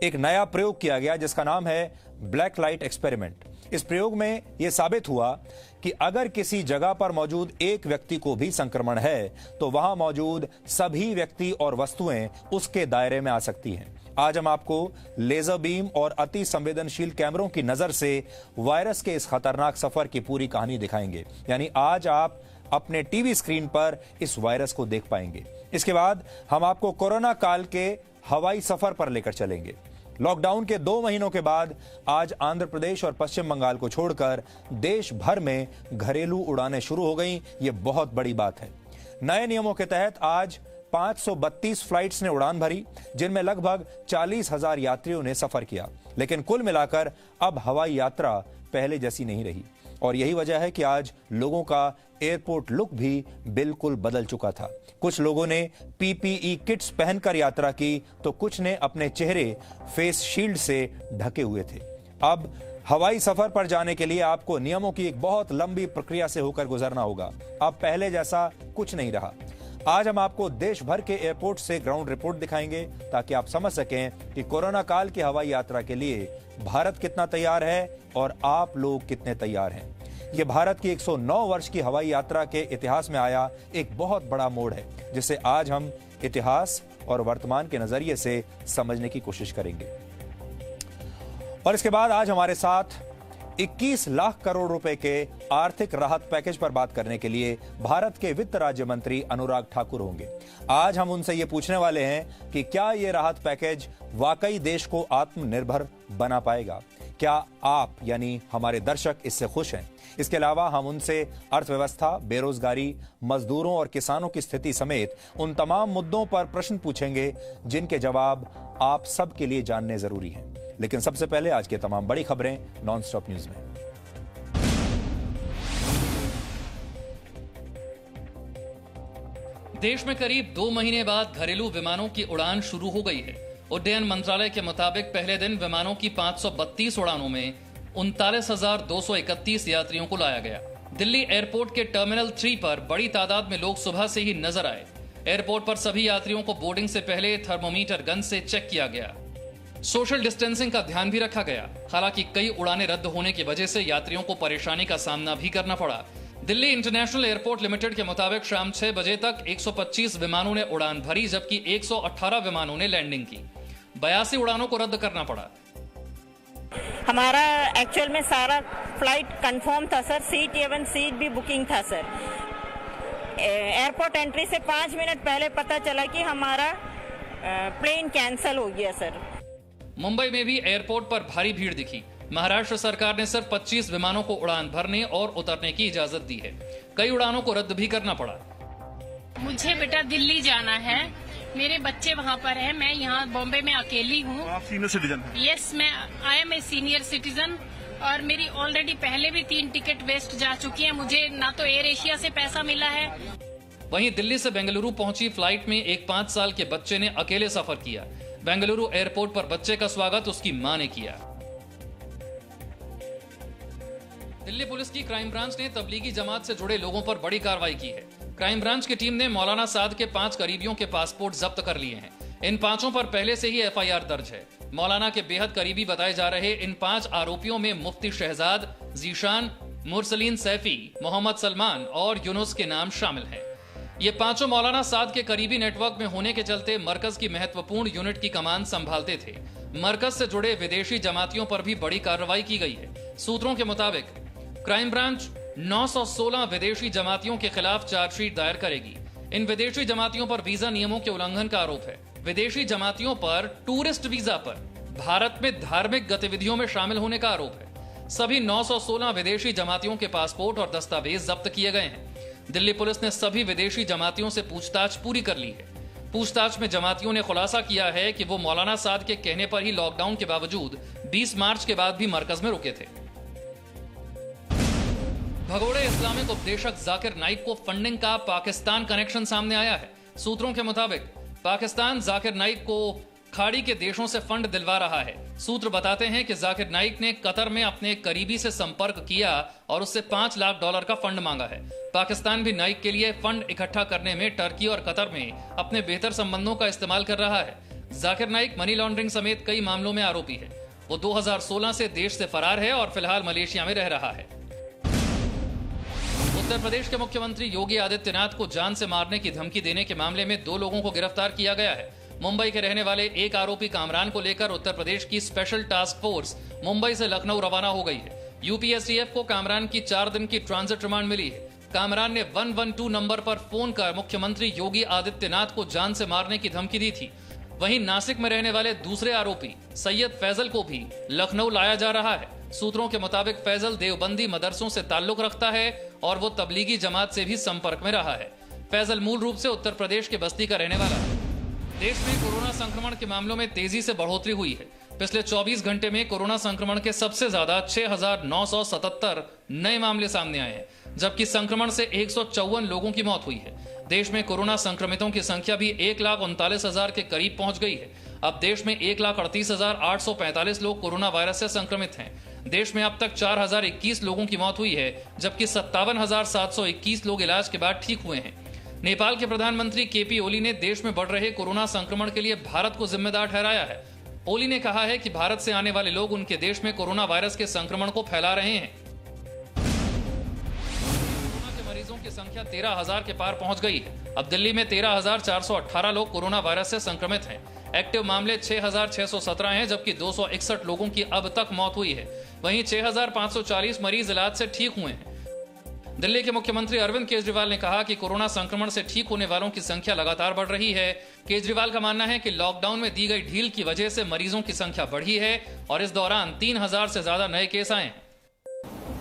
एक नया प्रयोग किया गया जिसका नाम है ब्लैक लाइट एक्सपेरिमेंट। इस प्रयोग में यह साबित हुआ कि अगर किसी जगह पर मौजूद एक व्यक्ति को भी संक्रमण है तो वहां मौजूद सभी व्यक्ति और वस्तुएं उसके दायरे में आ सकती हैं। आज हम आपको लेजर बीम और अति संवेदनशील कैमरों की नजर से वायरस के इस खतरनाक सफर की पूरी कहानी दिखाएंगे। यानी आज आप अपने टीवी स्क्रीन पर इस वायरस को देख पाएंगे। इसके बाद हम आपको कोरोना काल के हवाई सफर पर लेकर चलेंगे। लॉकडाउन के 2 महीनों के बाद आज आंध्र प्रदेश और पश्चिम बंगाल को छोड़कर देश भर में घरेलू उड़ानें शुरू हो गई। ये बहुत बड़ी बात है। नए नियमों के तहत आज 532 फ्लाइट्स ने उड़ान भरी, जिनमें लगभग 40,000 यात्रियों ने सफर किया। लेकिन कुल मिलाकर अब हवाई यात्रा पहले जैसी नहीं रही और यही वजह है कि आज लोगों का एयरपोर्ट लुक भी बिल्कुल बदल चुका था। कुछ लोगों ने पीपीई किट्स पहनकर यात्रा की तो कुछ ने अपने चेहरे फेस शील्ड से ढके हुए थे। अब हवाई सफर पर जाने के लिए आपको नियमों की एक बहुत लंबी प्रक्रिया से होकर गुजरना होगा। अब पहले जैसा कुछ नहीं रहा। आज हम आपको देश भर के एयरपोर्ट से ग्राउंड रिपोर्ट दिखाएंगे ताकि आप समझ सकें कि कोरोना काल की हवाई यात्रा के लिए भारत कितना तैयार है और आप लोग कितने तैयार हैं। यह भारत की 109 वर्ष की हवाई यात्रा के इतिहास में आया एक बहुत बड़ा मोड़ है, जिसे आज हम इतिहास और वर्तमान के नजरिए से समझने की कोशिश करेंगे। और इसके बाद आज हमारे साथ 21 लाख करोड़ रुपए के आर्थिक राहत पैकेज पर बात करने के लिए भारत के वित्त राज्य मंत्री अनुराग ठाकुर होंगे। आज हम उनसे ये पूछने वाले हैं कि क्या ये राहत पैकेज वाकई देश को आत्मनिर्भर बना पाएगा। क्या आप यानी हमारे दर्शक इससे खुश हैं? इसके अलावा हम उनसे अर्थव्यवस्था, बेरोजगारी, मजदूरों और किसानों की स्थिति समेत उन तमाम मुद्दों पर प्रश्न पूछेंगे जिनके जवाब आप सबके लिए जानने जरूरी हैं। लेकिन सबसे पहले आज के तमाम बड़ी खबरें नॉन स्टॉप न्यूज में। देश में करीब 2 महीने बाद घरेलू विमानों की उड़ान शुरू हो गई है। उड्डयन मंत्रालय के मुताबिक पहले दिन विमानों की 532 उड़ानों में 39,231 यात्रियों को लाया गया। दिल्ली एयरपोर्ट के टर्मिनल 3 पर बड़ी तादाद में लोग सुबह से ही नजर आए। एयरपोर्ट पर सभी यात्रियों को बोर्डिंग से पहले थर्मोमीटर गन से चेक किया गया। सोशल डिस्टेंसिंग का ध्यान भी रखा गया। हालांकि कई उड़ानें रद्द होने की वजह से यात्रियों को परेशानी का सामना भी करना पड़ा। दिल्ली इंटरनेशनल एयरपोर्ट लिमिटेड के मुताबिक शाम 6 बजे तक 125 विमानों ने उड़ान भरी, जबकि 118 विमानों ने लैंडिंग की। 82 उड़ानों को रद्द करना पड़ा। हमारा एक्चुअल में सारा फ्लाइट कंफर्म था सर, सीट भी बुकिंग था सर। एयरपोर्ट एंट्री से 5 मिनट पहले पता चला कि हमारा प्लेन कैंसिल हो गया सर। मुंबई में भी एयरपोर्ट पर भारी भीड़ दिखी। महाराष्ट्र सरकार ने सिर्फ 25 विमानों को उड़ान भरने और उतरने की इजाजत दी है। कई उड़ानों को रद्द भी करना पड़ा। मुझे बेटा दिल्ली जाना है, मेरे बच्चे वहाँ पर हैं, मैं यहाँ बॉम्बे में अकेली हूँ। आप सीनियर सिटीजन? यस, मैं I am a senior citizen और मेरी ऑलरेडी पहले भी 3 टिकट वेस्ट जा चुकी है। मुझे ना तो एयर एशिया से पैसा मिला है। वहीं दिल्ली से बेंगलुरु पहुंची फ्लाइट में एक 5 साल के बच्चे ने अकेले सफर किया। बेंगलुरु एयरपोर्ट पर बच्चे का स्वागत उसकी मां ने किया। दिल्ली पुलिस की क्राइम ब्रांच ने तबलीगी जमात से जुड़े लोगों पर बड़ी कार्रवाई की है। क्राइम ब्रांच की टीम ने मौलाना साद के 5 करीबियों के पासपोर्ट जब्त कर लिए हैं। इन 5 पर पहले से ही एफआईआर दर्ज है। मौलाना के बेहद करीबी बताए जा रहे इन 5 आरोपियों में मुफ्ती शहजाद, जीशान, मुरसलीन सैफी, मोहम्मद सलमान और यूनुस के नाम शामिल हैं। ये 5 मौलाना साद के करीबी नेटवर्क में होने के चलते मरकज की महत्वपूर्ण यूनिट की कमान संभालते थे। मरकज से जुड़े विदेशी जमातियों पर भी बड़ी कार्रवाई की गई है। सूत्रों के मुताबिक क्राइम ब्रांच 916 विदेशी जमातियों के खिलाफ चार्जशीट दायर करेगी। इन विदेशी जमातियों पर वीजा नियमों के उल्लंघन का आरोप है। विदेशी जमातियों पर टूरिस्ट वीजा पर भारत में धार्मिक गतिविधियों में शामिल होने का आरोप है। सभी 916 विदेशी जमातियों के पासपोर्ट और दस्तावेज जब्त किए गए हैं। दिल्ली पुलिस ने सभी विदेशी जमातियों से पूछताछ पूरी कर ली है। पूछताछ में जमातियों ने खुलासा किया है कि वो मौलाना साद के कहने पर ही लॉकडाउन के बावजूद 20 मार्च के बाद भी मरकज में रुके थे। भगोड़े इस्लामिक उपदेशक जाकिर नाइक को फंडिंग का पाकिस्तान कनेक्शन सामने आया है। सूत्रों के मुताबिक पाकिस्तान जाकिर नाइक को खाड़ी के देशों से फंड दिलवा रहा है। सूत्र बताते हैं कि जाकिर नाइक ने कतर में अपने करीबी से संपर्क किया और उससे $5 लाख का फंड मांगा है। पाकिस्तान भी नाइक के लिए फंड इकट्ठा करने में टर्की और कतर में अपने बेहतर संबंधों का इस्तेमाल कर रहा है। जाकिर नाइक मनी लॉन्ड्रिंग समेत कई मामलों में आरोपी है। वो 2016 से देश से फरार है और फिलहाल मलेशिया में रह रहा है। उत्तर प्रदेश के मुख्यमंत्री योगी आदित्यनाथ को जान से मारने की धमकी देने के मामले में 2 लोगों को गिरफ्तार किया गया है। मुंबई के रहने वाले एक आरोपी कामरान को लेकर उत्तर प्रदेश की स्पेशल टास्क फोर्स मुंबई से लखनऊ रवाना हो गई है। यूपीएसटीएफ को कामरान की 4 दिन की ट्रांजिट रिमांड मिली है। कामरान ने 112 नंबर पर फोन कर मुख्यमंत्री योगी आदित्यनाथ को जान से मारने की धमकी दी थी। वहीं नासिक में रहने वाले दूसरे आरोपी सैयद फैजल को भी लखनऊ लाया जा रहा है। सूत्रों के मुताबिक फैजल देवबंदी मदरसों से ताल्लुक रखता है और वो तबलीगी जमात से भी संपर्क में रहा है। फैजल मूल रूप से उत्तर प्रदेश के बस्ती का रहने वाला है। देश में कोरोना संक्रमण के मामलों में तेजी से बढ़ोतरी हुई है। पिछले 24 घंटे में कोरोना संक्रमण के सबसे ज्यादा 6,977 नए मामले सामने आए हैं, जबकि संक्रमण से 154 लोगों की मौत हुई है। देश में कोरोना संक्रमितों की संख्या भी 1,39,000 के करीब पहुंच गई है। अब देश में 1,38,845 लोग कोरोना वायरस से संक्रमित हैं। देश में अब तक 4,021 लोगों की मौत हुई है, जबकि 57,721 लोग इलाज के बाद ठीक हुए हैं। नेपाल के प्रधानमंत्री केपी ओली ने देश में बढ़ रहे कोरोना संक्रमण के लिए भारत को जिम्मेदार ठहराया है। ओली ने कहा है कि भारत से आने वाले लोग उनके देश में कोरोना वायरस के संक्रमण को फैला रहे हैं। कोरोना के मरीजों की संख्या 13,000 के पार पहुंच गई है। अब दिल्ली में 13,418 लोग कोरोना वायरस से संक्रमित हैं। एक्टिव मामले 6,617 हैं, जबकि 261 लोगों की अब तक मौत हुई है। वहीं 6,540 मरीज इलाज से ठीक हुए हैं। दिल्ली के मुख्यमंत्री अरविंद केजरीवाल ने कहा कि कोरोना संक्रमण से ठीक होने वालों की संख्या लगातार बढ़ रही है। केजरीवाल का मानना है कि लॉकडाउन में दी गई ढील की वजह से मरीजों की संख्या बढ़ी है और इस दौरान 3,000 से ज्यादा नए केस आए हैं।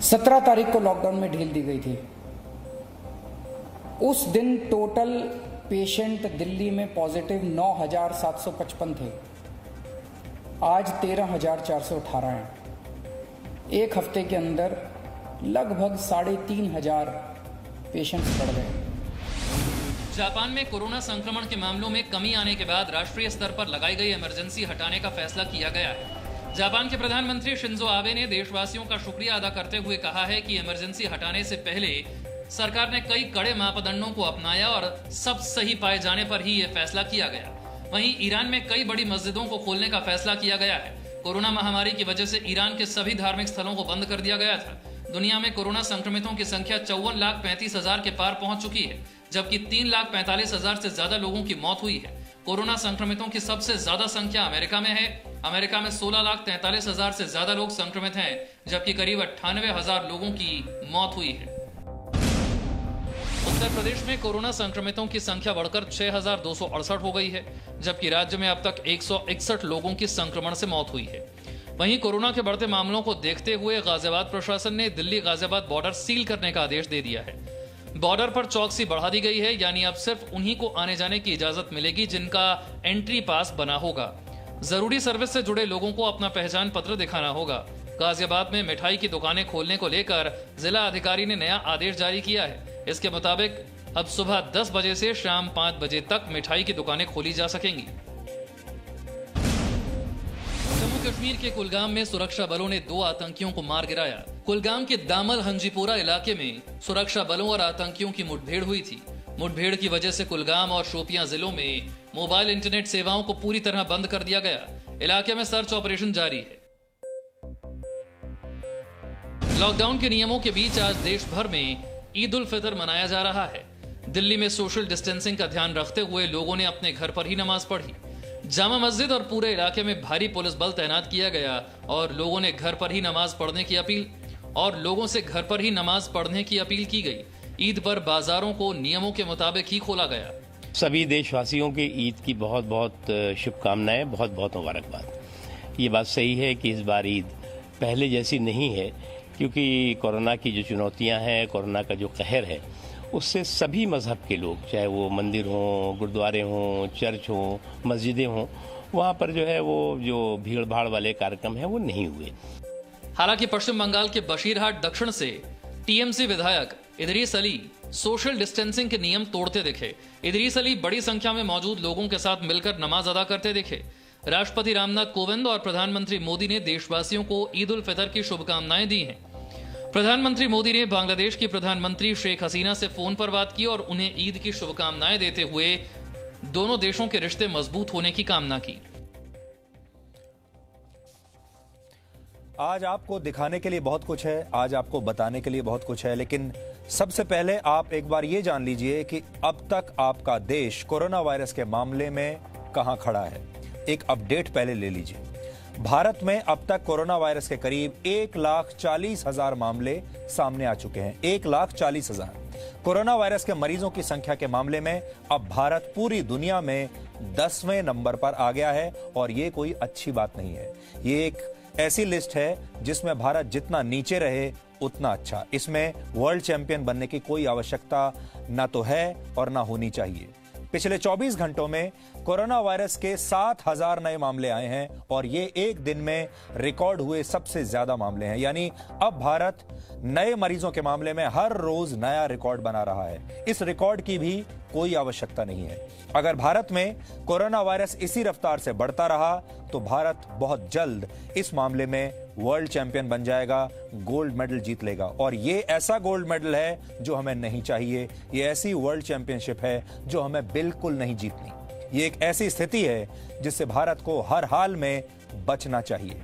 17 तारीख को लॉकडाउन में ढील दी गई थी। उस दिन टोटल पेशेंट दिल्ली में पॉजिटिव 9,755 थे। आज 13,418 हैं। एक हफ्ते के अंदर लगभग 3,500 पेशेंट्स बढ़ गए। जापान में कोरोना संक्रमण के मामलों में कमी आने के बाद राष्ट्रीय स्तर पर लगाई गई इमरजेंसी हटाने का फैसला किया गया है। जापान के प्रधानमंत्री शिंजो आबे ने देशवासियों का शुक्रिया अदा करते हुए कहा है कि इमरजेंसी हटाने से पहले सरकार ने कई कड़े मापदंडों को अपनाया और सब सही पाए जाने पर ही यह फैसला किया गया। वहीं ईरान में कई बड़ी मस्जिदों को खोलने का फैसला किया गया है। कोरोना महामारी की वजह से ईरान के सभी धार्मिक स्थलों को बंद कर दिया गया था। दुनिया में कोरोना संक्रमितों की संख्या 54,35,000 के पार पहुंच चुकी है, जबकि 3,45,000 से ज्यादा लोगों की मौत हुई है। कोरोना संक्रमितों की सबसे ज्यादा संख्या अमेरिका में है। अमेरिका में 16,43,000 से ज्यादा लोग संक्रमित हैं, जबकि करीब 98,000 लोगों की मौत हुई है। उत्तर प्रदेश में कोरोना संक्रमितों की संख्या बढ़कर 6,268 हो गई है, जबकि राज्य में अब तक 161 लोगों की संक्रमण से मौत हुई है। वहीं कोरोना के बढ़ते मामलों को देखते हुए गाजियाबाद प्रशासन ने दिल्ली गाजियाबाद बॉर्डर सील करने का आदेश दे दिया है। बॉर्डर पर चौकसी बढ़ा दी गई है, यानी अब सिर्फ उन्हीं को आने जाने की इजाजत मिलेगी जिनका एंट्री पास बना होगा। जरूरी सर्विस से जुड़े लोगों को अपना पहचान पत्र दिखाना होगा। गाजियाबाद में मिठाई की दुकानें खोलने को लेकर जिला अधिकारी ने नया आदेश जारी किया है। इसके मुताबिक अब सुबह 10 बजे से शाम 5 बजे तक मिठाई की दुकानें खोली जा सकेंगी। जम्मू कश्मीर के कुलगाम में सुरक्षा बलों ने 2 आतंकियों को मार गिराया। कुलगाम के दामल हंजीपोरा इलाके में सुरक्षा बलों और आतंकियों की मुठभेड़ हुई थी। मुठभेड़ की वजह से कुलगाम और शोपियां जिलों में मोबाइल इंटरनेट सेवाओं को पूरी तरह बंद कर दिया गया। इलाके में सर्च ऑपरेशन जारी है। लॉकडाउन के नियमों के बीच आज देश भर में ईद उल फितर मनाया जा रहा है। दिल्ली में सोशल डिस्टेंसिंग का ध्यान रखते हुए लोगों ने अपने घर पर ही नमाज पढ़ी। जामा मस्जिद और पूरे इलाके में भारी पुलिस बल तैनात किया गया और लोगों से घर पर ही नमाज पढ़ने की अपील की गई। ईद पर बाजारों को नियमों के मुताबिक ही खोला गया। सभी देशवासियों के ईद की बहुत बहुत शुभकामनाएं, बहुत बहुत मुबारकबाद। ये बात सही है कि इस बार ईद पहले जैसी नहीं है, क्योंकि कोरोना की जो चुनौतियां हैं, कोरोना का जो कहर है, उससे सभी मजहब के लोग, चाहे वो मंदिर हों, गुरुद्वारे हों, चर्च हों, मस्जिदें हों, वहाँ पर जो है वो जो भीड़ भाड़ वाले कार्यक्रम हैं वो नहीं हुए। हालांकि पश्चिम बंगाल के बशीरहाट दक्षिण से टीएमसी विधायक इदरीस अली सोशल डिस्टेंसिंग के नियम तोड़ते दिखे। इदरीस अली बड़ी संख्या में मौजूद लोगों के साथ मिलकर नमाज अदा करते दिखे। राष्ट्रपति रामनाथ कोविंद और प्रधानमंत्री मोदी ने देशवासियों को ईद उल फितर की शुभकामनाएं दी हैं। प्रधानमंत्री मोदी ने बांग्लादेश की प्रधानमंत्री शेख हसीना से फोन पर बात की और उन्हें ईद की शुभकामनाएं देते हुए दोनों देशों के रिश्ते मजबूत होने की कामना की। आज आपको दिखाने के लिए बहुत कुछ है, आज आपको बताने के लिए बहुत कुछ है, लेकिन सबसे पहले आप एक बार ये जान लीजिए कि अब तक आपका देश कोरोना वायरस के मामले में कहां खड़ा है। एक अपडेट पहले ले लीजिए। भारत में अब तक कोरोना वायरस के करीब 1,40,000 मामले सामने आ चुके हैं। 1,40,000 कोरोना वायरस के मरीजों की संख्या के मामले में अब भारत पूरी दुनिया में 10वें नंबर पर आ गया है और ये कोई अच्छी बात नहीं है। ये एक ऐसी लिस्ट है जिसमें भारत जितना नीचे रहे उतना अच्छा। इसमें वर्ल्ड चैंपियन बनने की कोई आवश्यकता ना तो है और ना होनी चाहिए। पिछले 24 घंटों में कोरोना वायरस के 7,000 नए मामले आए हैं और ये एक दिन में रिकॉर्ड हुए सबसे ज्यादा मामले हैं। यानी अब भारत नए मरीजों के मामले में हर रोज नया रिकॉर्ड बना रहा है। इस रिकॉर्ड की भी कोई आवश्यकता नहीं है। अगर भारत में कोरोना वायरस इसी रफ्तार से बढ़ता रहा तो भारत बहुत जल्द इस मामले में वर्ल्ड चैंपियन बन जाएगा, गोल्ड मेडल जीत लेगा। और ये ऐसा गोल्ड मेडल है जो हमें नहीं चाहिए। ये ऐसी वर्ल्ड चैंपियनशिप है जो हमें बिल्कुल नहीं जीतनी। ये एक ऐसी स्थिति है जिससे भारत को हर हाल में बचना चाहिए।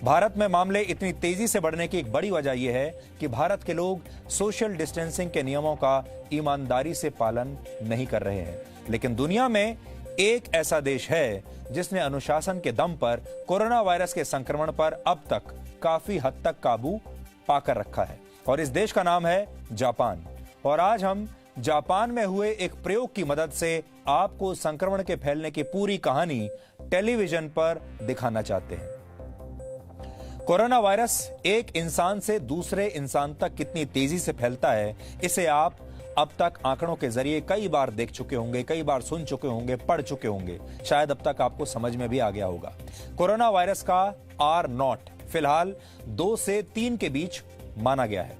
भारत में मामले इतनी तेजी से बढ़ने की एक बड़ी वजह यह है कि भारत के लोग सोशल डिस्टेंसिंग के नियमों का ईमानदारी से पालन नहीं कर रहे हैं। लेकिन दुनिया में एक ऐसा देश है जिसने अनुशासन के दम पर कोरोना वायरस के संक्रमण पर अब तक काफी हद तक काबू पाकर रखा है और इस देश का नाम है जापान। और आज हम जापान में हुए एक प्रयोग की मदद से आपको संक्रमण के फैलने की पूरी कहानी टेलीविजन पर दिखाना चाहते हैं। कोरोना वायरस एक इंसान से दूसरे इंसान तक कितनी तेजी से फैलता है, इसे आप अब तक आंकड़ों के जरिए कई बार देख चुके होंगे, कई बार सुन चुके होंगे, पढ़ चुके होंगे। शायद अब तक आपको समझ में भी आ गया होगा। कोरोना वायरस का R0 फिलहाल 2 से 3 के बीच माना गया है।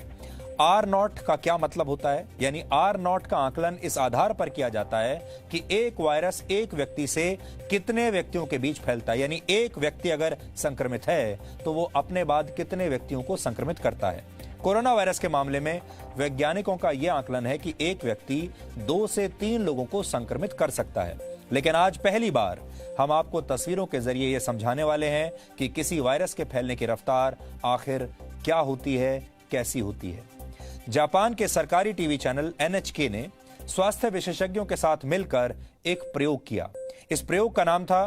R0 का क्या मतलब होता है? यानी R0 का आकलन इस आधार पर किया जाता है कि एक वायरस एक व्यक्ति से कितने व्यक्तियों के बीच फैलता है। यानी एक व्यक्ति अगर संक्रमित है तो वो अपने बाद कितने व्यक्तियों को संक्रमित करता है। कोरोना वायरस के मामले में वैज्ञानिकों का यह आकलन है कि एक व्यक्ति 2 से 3 लोगों को संक्रमित कर सकता है। लेकिन आज पहली बार हम आपको तस्वीरों के जरिए यह समझाने वाले हैं कि किसी वायरस के फैलने की रफ्तार आखिर क्या होती है, कैसी होती है। जापान के सरकारी टीवी चैनल NHK ने स्वास्थ्य विशेषज्ञों के साथ मिलकर एक प्रयोग किया। इस प्रयोग का नाम था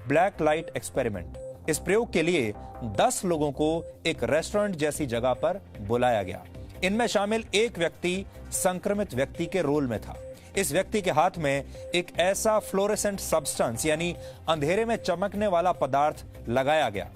ब्लैक लाइट एक्सपेरिमेंट। इस प्रयोग के लिए 10 लोगों को एक रेस्टोरेंट जैसी जगह पर बुलाया गया। इनमें शामिल एक व्यक्ति संक्रमित व्यक्ति के रोल में था। इस व्यक्ति के हाथ में एक ऐसा फ्लोरेसेंट सब्सटेंस यानी अंधेरे में चमकने वाला पदार्थ लगाया गया।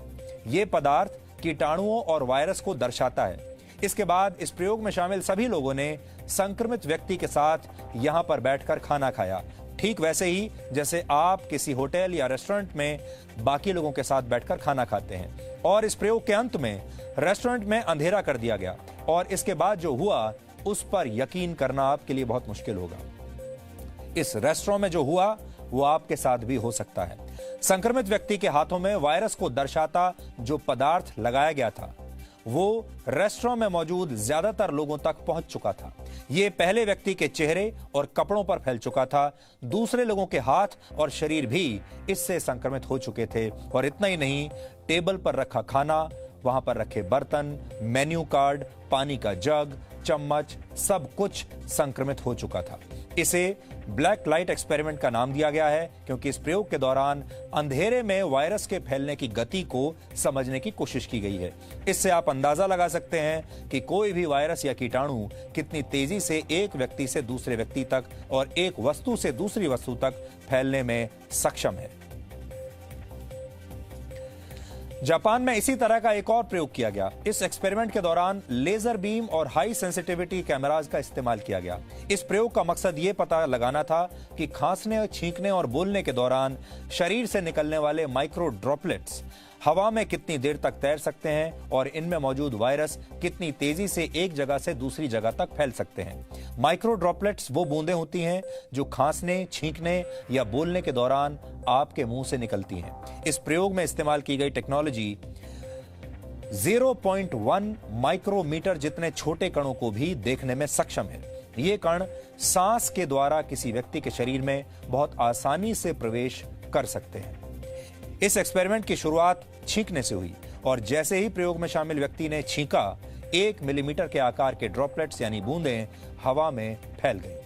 यह पदार्थ कीटाणुओं और वायरस को दर्शाता है। इसके बाद इस प्रयोग में शामिल सभी लोगों ने संक्रमित व्यक्ति के साथ यहां पर बैठकर खाना खाया, ठीक वैसे ही जैसे आप किसी होटल या रेस्टोरेंट में बाकी लोगों के साथ बैठकर खाना खाते हैं। और इस प्रयोग के अंत में रेस्टोरेंट में अंधेरा कर दिया गया और इसके बाद जो हुआ उस पर यकीन करना आपके लिए बहुत मुश्किल होगा। इस रेस्टोरेंट में जो हुआ वो आपके साथ भी हो सकता है। संक्रमित व्यक्ति के हाथों में वायरस को दर्शाता जो पदार्थ लगाया गया था वो रेस्टोरेंट में मौजूद ज्यादातर लोगों तक पहुंच चुका था। यह पहले व्यक्ति के चेहरे और कपड़ों पर फैल चुका था। दूसरे लोगों के हाथ और शरीर भी इससे संक्रमित हो चुके थे। और इतना ही नहीं, टेबल पर रखा खाना, वहां पर रखे बर्तन, मेन्यू कार्ड, पानी का जग, चम्मच, सब कुछ संक्रमित हो चुका था। इसे ब्लैक लाइट एक्सपेरिमेंट का नाम दिया गया है क्योंकि इस प्रयोग के दौरान अंधेरे में वायरस के फैलने की गति को समझने की कोशिश की गई है। इससे आप अंदाजा लगा सकते हैं कि कोई भी वायरस या कीटाणु कितनी तेजी से एक व्यक्ति से दूसरे व्यक्ति तक और एक वस्तु से दूसरी वस्तु तक फैलने में सक्षम है। जापान में इसी तरह का एक और प्रयोग किया गया। इस एक्सपेरिमेंट के दौरान लेजर बीम और हाई सेंसिटिविटी कैमराज का इस्तेमाल किया गया। इस प्रयोग का मकसद ये पता लगाना था कि खांसने, छींकने और बोलने के दौरान शरीर से निकलने वाले माइक्रो ड्रॉपलेट्स हवा में कितनी देर तक तैर सकते हैं और इनमें मौजूद वायरस कितनी तेजी से एक जगह से दूसरी जगह तक फैल सकते हैं। माइक्रो ड्रॉपलेट्स वो बूंदें होती हैं जो खांसने, छींकने या बोलने के दौरान आपके मुंह से निकलती हैं। इस प्रयोग में इस्तेमाल की गई टेक्नोलॉजी 0.1 माइक्रोमीटर जितने छोटे कणों को भी देखने में सक्षम है। ये कण सांस के द्वारा किसी व्यक्ति के शरीर में बहुत आसानी से प्रवेश कर सकते हैं। इस एक्सपेरिमेंट की शुरुआत छींकने से हुई और जैसे ही प्रयोग में शामिल व्यक्ति ने छींका, 1 मिलीमीटर के आकार के ड्रॉपलेट्स यानी बूंदें हवा में फैल गईं।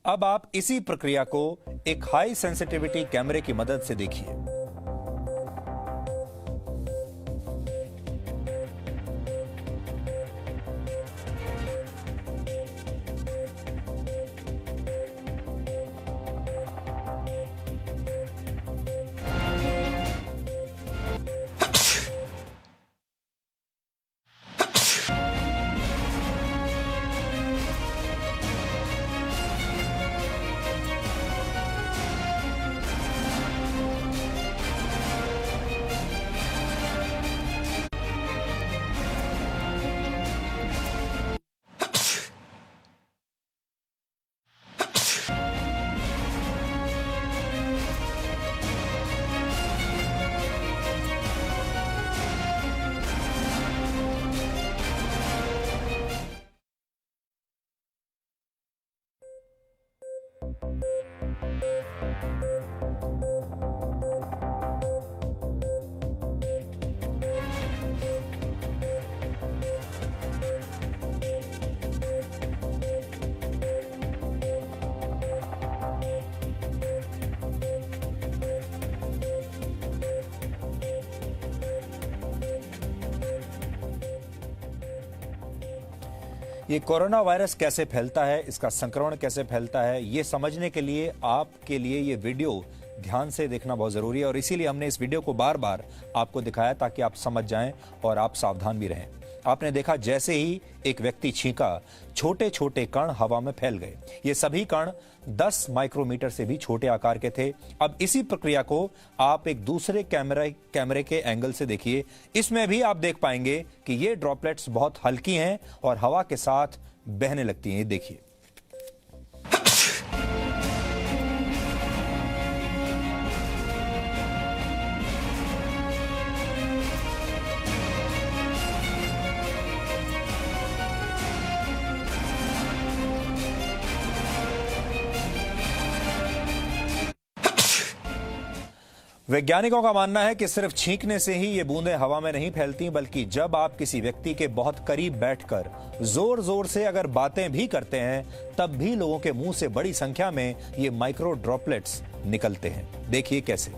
अब आप इसी प्रक्रिया को एक हाई सेंसिटिविटी कैमरे की मदद से देखिए। ये कोरोना वायरस कैसे फैलता है, इसका संक्रमण कैसे फैलता है, ये समझने के लिए आपके लिए ये वीडियो ध्यान से देखना बहुत जरूरी है और इसीलिए हमने इस वीडियो को बार बार आपको दिखाया ताकि आप समझ जाएं और आप सावधान भी रहें। आपने देखा जैसे ही एक व्यक्ति छींका, छोटे छोटे कण हवा में फैल गए। ये सभी कण 10 माइक्रोमीटर से भी छोटे आकार के थे। अब इसी प्रक्रिया को आप एक दूसरे कैमरे के एंगल से देखिए। इसमें भी आप देख पाएंगे कि ये ड्रॉपलेट्स बहुत हल्की हैं और हवा के साथ बहने लगती हैं। देखिए, वैज्ञानिकों का मानना है कि सिर्फ छींकने से ही ये बूंदें हवा में नहीं फैलती, बल्कि जब आप किसी व्यक्ति के बहुत करीब बैठकर जोर जोर से अगर बातें भी करते हैं, तब भी लोगों के मुंह से बड़ी संख्या में ये माइक्रो ड्रॉपलेट्स निकलते हैं। देखिए कैसे।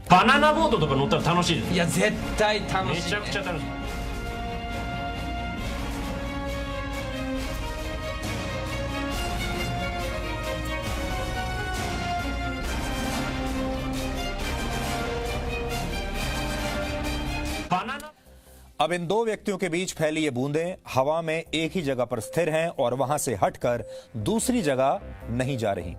バナナボードとか乗ったら楽しいです。いや絶対楽しい、ね、めちゃくちゃ楽しい。バナナ अब इन दो व्यक्तियों के बीच फैली ये बूंदें हवा में एक ही जगह पर स्थिर हैं और वहां से हटकर दूसरी जगह नहीं जा रही।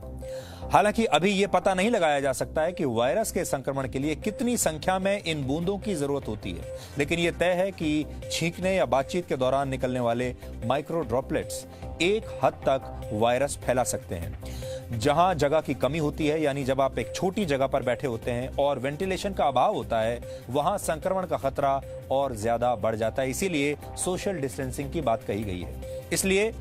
हालांकि अभी यह पता नहीं लगाया जा सकता है कि वायरस के संक्रमण के लिए कितनी संख्या में इन बूंदों की जरूरत होती है, लेकिन यह तय है कि छींकने या बातचीत के दौरान निकलने वाले माइक्रो ड्रॉपलेट्स एक हद तक वायरस फैला सकते हैं। जहां जगह की कमी होती है, यानी जब आप एक छोटी जगह पर बैठे होते हैं और वेंटिलेशन का अभाव होता है, वहां संक्रमण का खतरा और ज्यादा बढ़ जाता है। इसीलिए सोशल डिस्टेंसिंग की बात कही गई है। इसलिए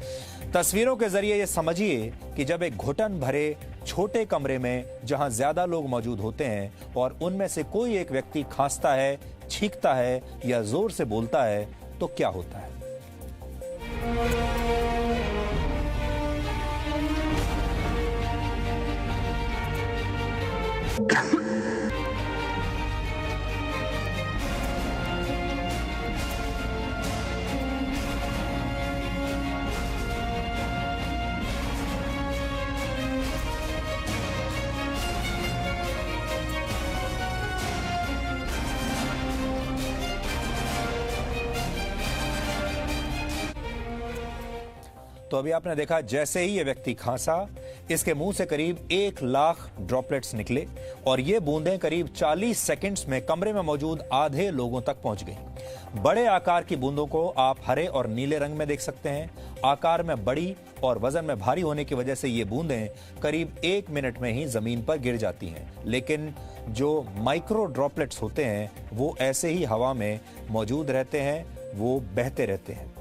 तस्वीरों के जरिए ये समझिए कि जब एक घुटन भरे छोटे कमरे में जहां ज्यादा लोग मौजूद होते हैं और उनमें से कोई एक व्यक्ति खांसता है, छींकता है या जोर से बोलता है, तो क्या होता है। तो अभी आपने देखा जैसे ही ये व्यक्ति खांसा, इसके मुंह से करीब 1 लाख ड्रॉपलेट्स निकले और ये बूंदें करीब 40 सेकंड्स में कमरे में मौजूद आधे लोगों तक पहुंच गईं। बड़े आकार की बूंदों को आप हरे और नीले रंग में देख सकते हैं। आकार में बड़ी और वजन में भारी होने की वजह से ये बूंदें करीब 1 मिनट में ही जमीन पर गिर जाती हैं। लेकिन जो माइक्रो ड्रॉपलेट्स होते हैं वो ऐसे ही हवा में मौजूद रहते हैं, वो बहते रहते हैं।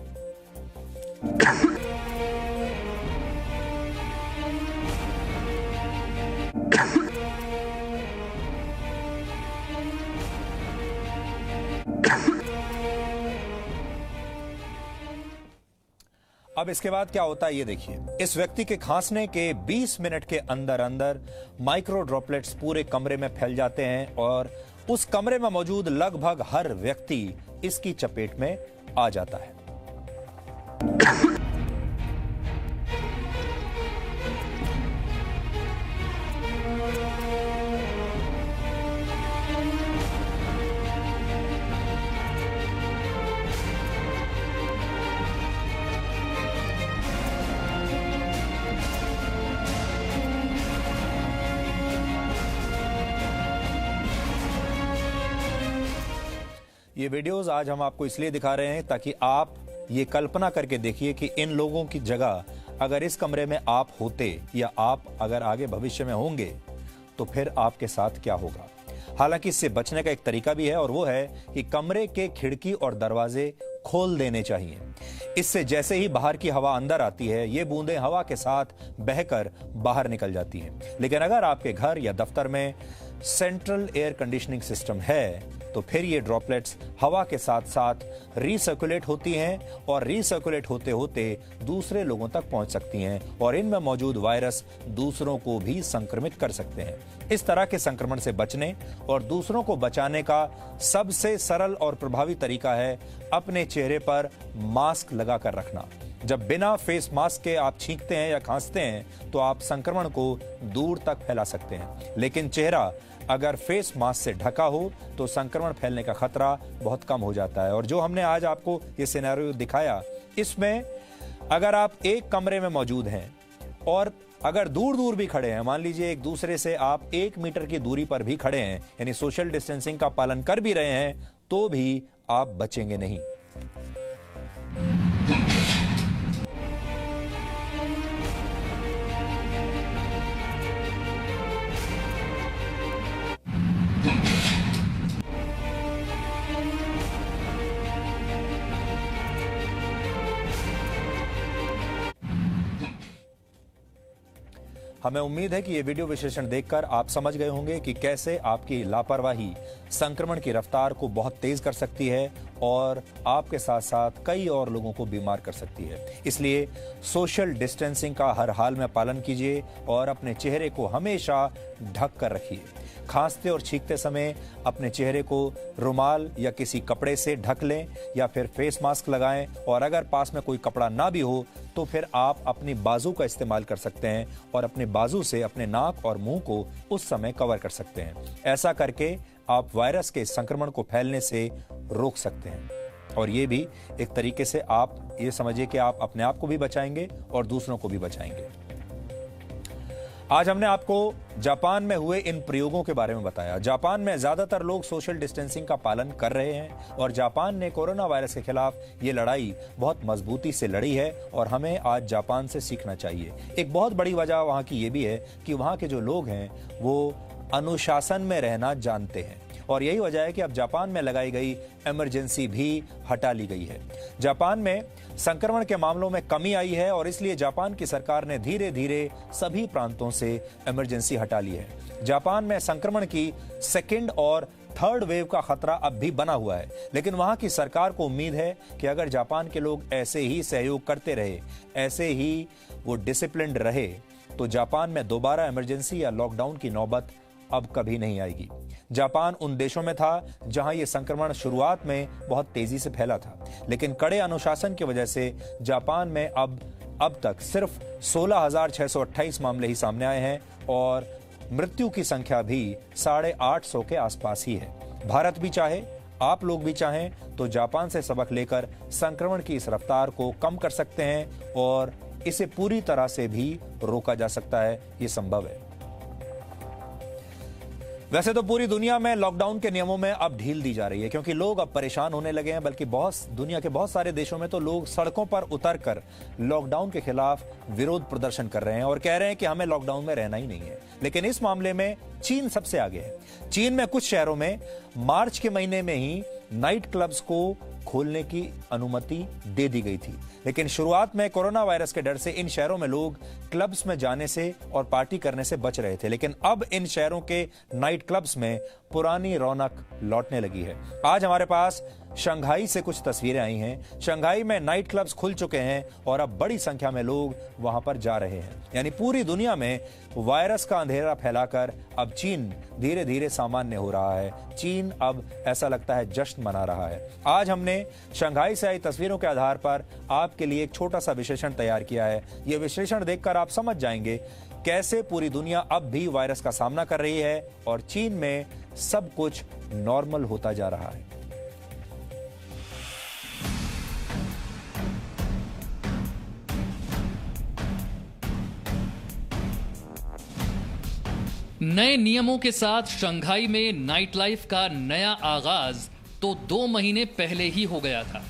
अब इसके बाद क्या होता है ये देखिए। इस व्यक्ति के खांसने के 20 मिनट के अंदर अंदर माइक्रो ड्रॉपलेट्स पूरे कमरे में फैल जाते हैं और उस कमरे में मौजूद लगभग हर व्यक्ति इसकी चपेट में आ जाता है। ये वीडियोस आज हम आपको इसलिए दिखा रहे हैं ताकि आप ये कल्पना करके देखिए कि इन लोगों की जगह अगर इस कमरे में आप होते या आप अगर आगे भविष्य में होंगे तो फिर आपके साथ क्या होगा। हालांकि इससे बचने का एक तरीका भी है और वो है कि कमरे के खिड़की और दरवाजे खोल देने चाहिए। इससे जैसे ही बाहर की हवा अंदर आती है ये बूंदें हवा के साथ बहकर बाहर निकल जाती हैं। लेकिन अगर आपके घर या दफ्तर में सेंट्रल एयर कंडीशनिंग सिस्टम है तो फिर ये ड्रॉपलेट्स हवा के साथ साथ रीसर्कुलेट होती हैं और रीसर्कुलेट होते होते दूसरे लोगों तक पहुंच सकती हैं और इनमें मौजूद वायरस दूसरों को भी संक्रमित कर सकते हैं। इस तरह के संक्रमण से बचने और दूसरों को बचाने का सबसे सरल और प्रभावी तरीका है अपने चेहरे पर मास्क लगाकर रखना। जब बिना फेस मास्क के आप छींकते हैं या खांसते हैं तो आप संक्रमण को दूर तक फैला सकते हैं। लेकिन चेहरा अगर फेस मास्क से ढका हो तो संक्रमण फैलने का खतरा बहुत कम हो जाता है। और जो हमने आज आपको ये सिनेरियो दिखाया, इसमें अगर आप एक कमरे में मौजूद हैं और अगर दूर दूर भी खड़े हैं, मान लीजिए एक दूसरे से आप 1 मीटर की दूरी पर भी खड़े हैं, यानी सोशल डिस्टेंसिंग का पालन कर भी रहे हैं, तो भी आप बचेंगे नहीं। हमें उम्मीद है कि ये वीडियो विश्लेषण देखकर आप समझ गए होंगे कि कैसे आपकी लापरवाही संक्रमण की रफ्तार को बहुत तेज कर सकती है और आपके साथ साथ कई और लोगों को बीमार कर सकती है। इसलिए सोशल डिस्टेंसिंग का हर हाल में पालन कीजिए और अपने चेहरे को हमेशा ढक कर रखिए। खांसते और छींकते समय अपने चेहरे को रुमाल या किसी कपड़े से ढक लें या फिर फेस मास्क लगाएं और अगर पास में कोई कपड़ा ना भी हो तो फिर आप अपनी बाजू का इस्तेमाल कर सकते हैं और अपने बाजू से अपने नाक और मुंह को उस समय कवर कर सकते हैं। ऐसा करके आप वायरस के संक्रमण को फैलने से रोक सकते हैं और ये भी एक तरीके से आप ये समझिए कि आप अपने आप को भी बचाएंगे और दूसरों को भी बचाएंगे। आज हमने आपको जापान में हुए इन प्रयोगों के बारे में बताया। जापान में ज्यादातर लोग सोशल डिस्टेंसिंग का पालन कर रहे हैं और जापान ने कोरोना वायरस के खिलाफ ये लड़ाई बहुत मजबूती से लड़ी है और हमें आज जापान से सीखना चाहिए। एक बहुत बड़ी वजह वहां की ये भी है कि वहां के जो लोग हैं वो अनुशासन में रहना जानते हैं और यही वजह है कि अब जापान में लगाई गई इमरजेंसी भी हटा ली गई है। जापान में संक्रमण के मामलों में कमी आई है और इसलिए जापान की सरकार ने धीरे धीरे सभी प्रांतों से इमरजेंसी हटा ली है। जापान में संक्रमण की सेकेंड और थर्ड वेव का खतरा अब भी बना हुआ है, लेकिन वहां की सरकार को उम्मीद है कि अगर जापान के लोग ऐसे ही सहयोग करते रहे, ऐसे ही वो डिसिप्लिन्ड रहे, तो जापान में दोबारा इमरजेंसी या लॉकडाउन की नौबत अब कभी नहीं आएगी। जापान उन देशों में था जहां यह संक्रमण शुरुआत में बहुत तेजी से फैला था, लेकिन कड़े अनुशासन की वजह से जापान में अब तक सिर्फ 16,628 मामले ही सामने आए हैं और मृत्यु की संख्या भी 850 के आसपास ही है। भारत भी चाहे, आप लोग भी चाहें तो जापान से सबक लेकर संक्रमण की इस रफ्तार को कम कर सकते हैं और इसे पूरी तरह से भी रोका जा सकता है, ये संभव है। वैसे तो पूरी दुनिया में लॉकडाउन के नियमों में अब ढील दी जा रही है, क्योंकि लोग अब परेशान होने लगे हैं। बल्कि दुनिया के बहुत सारे देशों में तो लोग सड़कों पर उतरकर लॉकडाउन के खिलाफ विरोध प्रदर्शन कर रहे हैं और कह रहे हैं कि हमें लॉकडाउन में रहना ही नहीं है। लेकिन इस मामले में चीन सबसे आगे है। चीन में कुछ शहरों में मार्च के महीने में ही नाइट क्लब्स को खोलने की अनुमति दे दी गई थी, लेकिन शुरुआत में कोरोना वायरस के डर से इन शहरों में लोग क्लब्स में जाने से और पार्टी करने से बच रहे थे। लेकिन अब इन शहरों के नाइट क्लब्स में पुरानी रौनक लौटने लगी है। आज हमारे पास शंघाई से कुछ तस्वीरें आई हैं। शंघाई में नाइट क्लब्स खुल चुके हैं और अब बड़ी संख्या में लोग वहां पर जा रहे हैं। यानी पूरी दुनिया में वायरस का अंधेरा फैलाकर अब चीन धीरे धीरे सामान्य हो रहा है। चीन अब ऐसा लगता है जश्न मना रहा है। आज हमने शंघाई से आई तस्वीरों के आधार पर आपके लिए एक छोटा सा विश्लेषण तैयार किया है। यह विश्लेषण देखकर आप समझ जाएंगे कैसे पूरी दुनिया अब भी वायरस का सामना कर रही है और चीन में सब कुछ नॉर्मल होता जा रहा है। नए नियमों के साथ शंघाई में नाइट लाइफ का नया आगाज तो 2 महीने पहले ही हो गया था,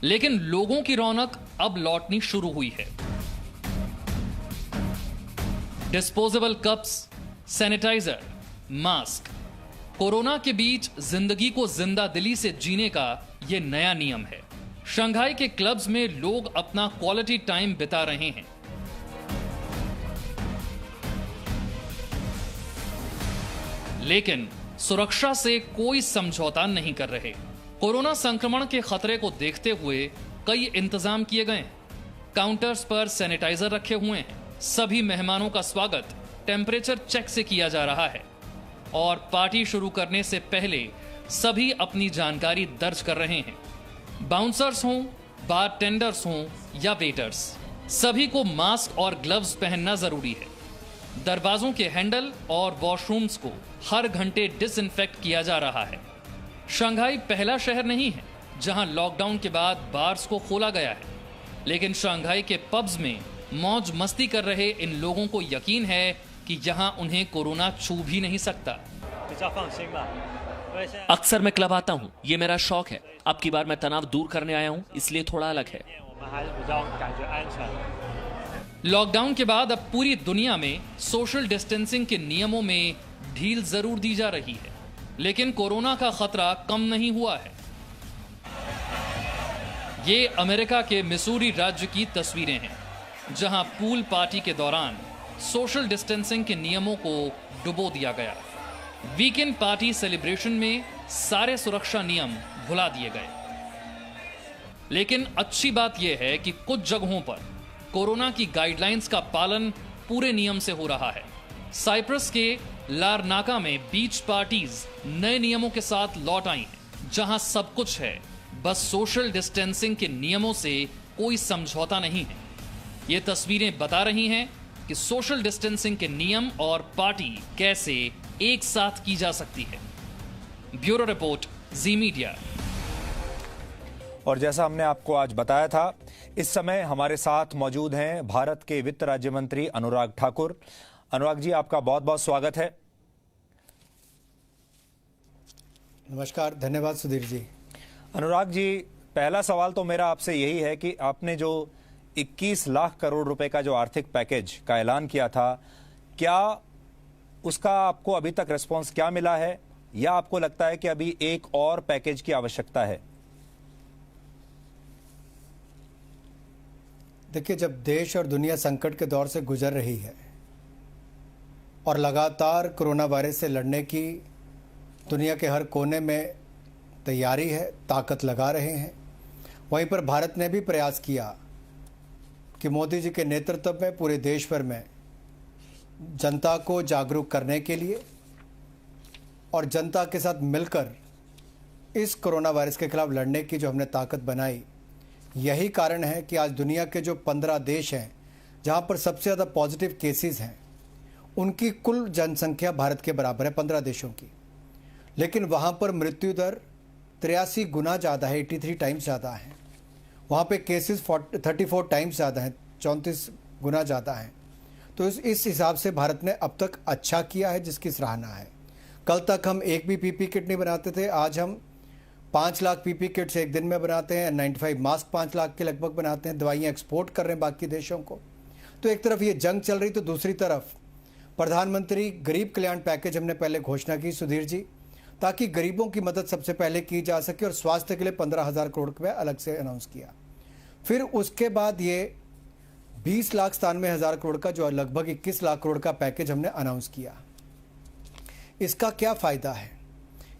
लेकिन लोगों की रौनक अब लौटनी शुरू हुई है। Disposable cups, sanitiser, mask, corona के बीच जिंदगी को जिंदा दिली से जीने का यह नया नियम है। शंघाई के क्लब्स में लोग अपना क्वालिटी टाइम बिता रहे हैं। लेकिन सुरक्षा से कोई समझौता नहीं कर रहे। कोरोना संक्रमण के खतरे को देखते हुए कई इंतजाम किए गए हैं। काउंटर्स पर सैनिटाइजर रखे हुए हैं। सभी मेहमानों का स्वागत टेम्परेचर चेक से किया जा रहा है और पार्टी शुरू करने से पहले सभी अपनी जानकारी दर्ज कर रहे हैं। बाउंसर्स हों, बारटेंडर्स हों या वेटर्स, सभी को मास्क और ग्लव्स पहनना जरूरी है। दरवाजों के हैंडल और वॉशरूम्स को हर घंटे डिसइंफेक्ट किया जा रहा है। शंघाई पहला शहर नहीं है जहां लॉकडाउन के बाद बार्स को खोला गया है, लेकिन शंघाई के पब्स में मौज मस्ती कर रहे इन लोगों को यकीन है कि यहां उन्हें कोरोना छू भी नहीं सकता। अक्सर मैं क्लब आता हूं, ये मेरा शौक है। अब की बार मैं तनाव दूर करने आया हूं, इसलिए थोड़ा अलग है। लॉकडाउन के बाद अब पूरी दुनिया में सोशल डिस्टेंसिंग के नियमों में ढील जरूर दी जा रही है, लेकिन कोरोना का खतरा कम नहीं हुआ है। ये अमेरिका के मिसूरी राज्य की तस्वीरें हैं, जहां पूल पार्टी के दौरान सोशल डिस्टेंसिंग के नियमों को डुबो दिया गया। वीकेंड पार्टी सेलिब्रेशन में सारे सुरक्षा नियम भुला दिए गए। लेकिन अच्छी बात यह है कि कुछ जगहों पर कोरोना की गाइडलाइंस का पालन पूरे नियम से हो रहा है। साइप्रस के लारनाका में बीच पार्टीज नए नियमों के साथ लौट आई हैं, जहां सब कुछ है, बस सोशल डिस्टेंसिंग के नियमों से कोई समझौता नहीं है। ये तस्वीरें बता रही हैं कि सोशल डिस्टेंसिंग के नियम और पार्टी कैसे एक साथ की जा सकती है। ब्यूरो रिपोर्ट, जी मीडिया। और जैसा हमने आपको आज बताया था, इस समय हमारे साथ मौजूद हैं भारत के वित्त राज्य मंत्री अनुराग ठाकुर। अनुराग जी, आपका बहुत बहुत स्वागत है। नमस्कार, धन्यवाद सुधीर जी। अनुराग जी, पहला सवाल तो मेरा आपसे यही है कि आपने जो 21 लाख करोड़ रुपए का जो आर्थिक पैकेज का ऐलान किया था, क्या उसका आपको अभी तक रिस्पांस क्या मिला है, या आपको लगता है कि अभी एक और पैकेज की आवश्यकता है? देखिए, जब देश और दुनिया संकट के दौर से गुजर रही है और लगातार कोरोना वायरस से लड़ने की दुनिया के हर कोने में तैयारी है, ताकत लगा रहे हैं, वहीं पर भारत ने भी प्रयास किया कि मोदी जी के नेतृत्व में पूरे देश भर में जनता को जागरूक करने के लिए और जनता के साथ मिलकर इस कोरोना वायरस के खिलाफ लड़ने की जो हमने ताकत बनाई, यही कारण है कि आज दुनिया के जो 15 देश हैं जहां पर सबसे ज़्यादा पॉजिटिव केसेस हैं, उनकी कुल जनसंख्या भारत के बराबर है, 15 देशों की, लेकिन वहां पर मृत्यु दर 83 गुना ज़्यादा है, 83 टाइम्स ज़्यादा है। वहाँ पे केसेस 34 टाइम्स ज़्यादा हैं, 34 गुना ज़्यादा हैं। तो इस हिसाब से भारत ने अब तक अच्छा किया है, जिसकी सराहना है। कल तक हम एक भी पीपी किट नहीं बनाते थे, आज हम 5 लाख पीपी किट्स एक दिन में बनाते हैं, 95 मास्क 5 लाख के लगभग बनाते हैं, दवाइयाँ एक्सपोर्ट कर रहे हैं बाकी देशों को। तो एक तरफ ये जंग चल रही, तो दूसरी तरफ प्रधानमंत्री गरीब कल्याण पैकेज हमने पहले घोषणा की सुधीर जी, ताकि गरीबों की मदद सबसे पहले की जा सके, और स्वास्थ्य के लिए 15,000 करोड़ रुपये अलग से अनाउंस किया। फिर उसके बाद ये 20,97,000 करोड़ का, जो लगभग 21 लाख करोड़ का पैकेज हमने अनाउंस किया। इसका क्या फ़ायदा है?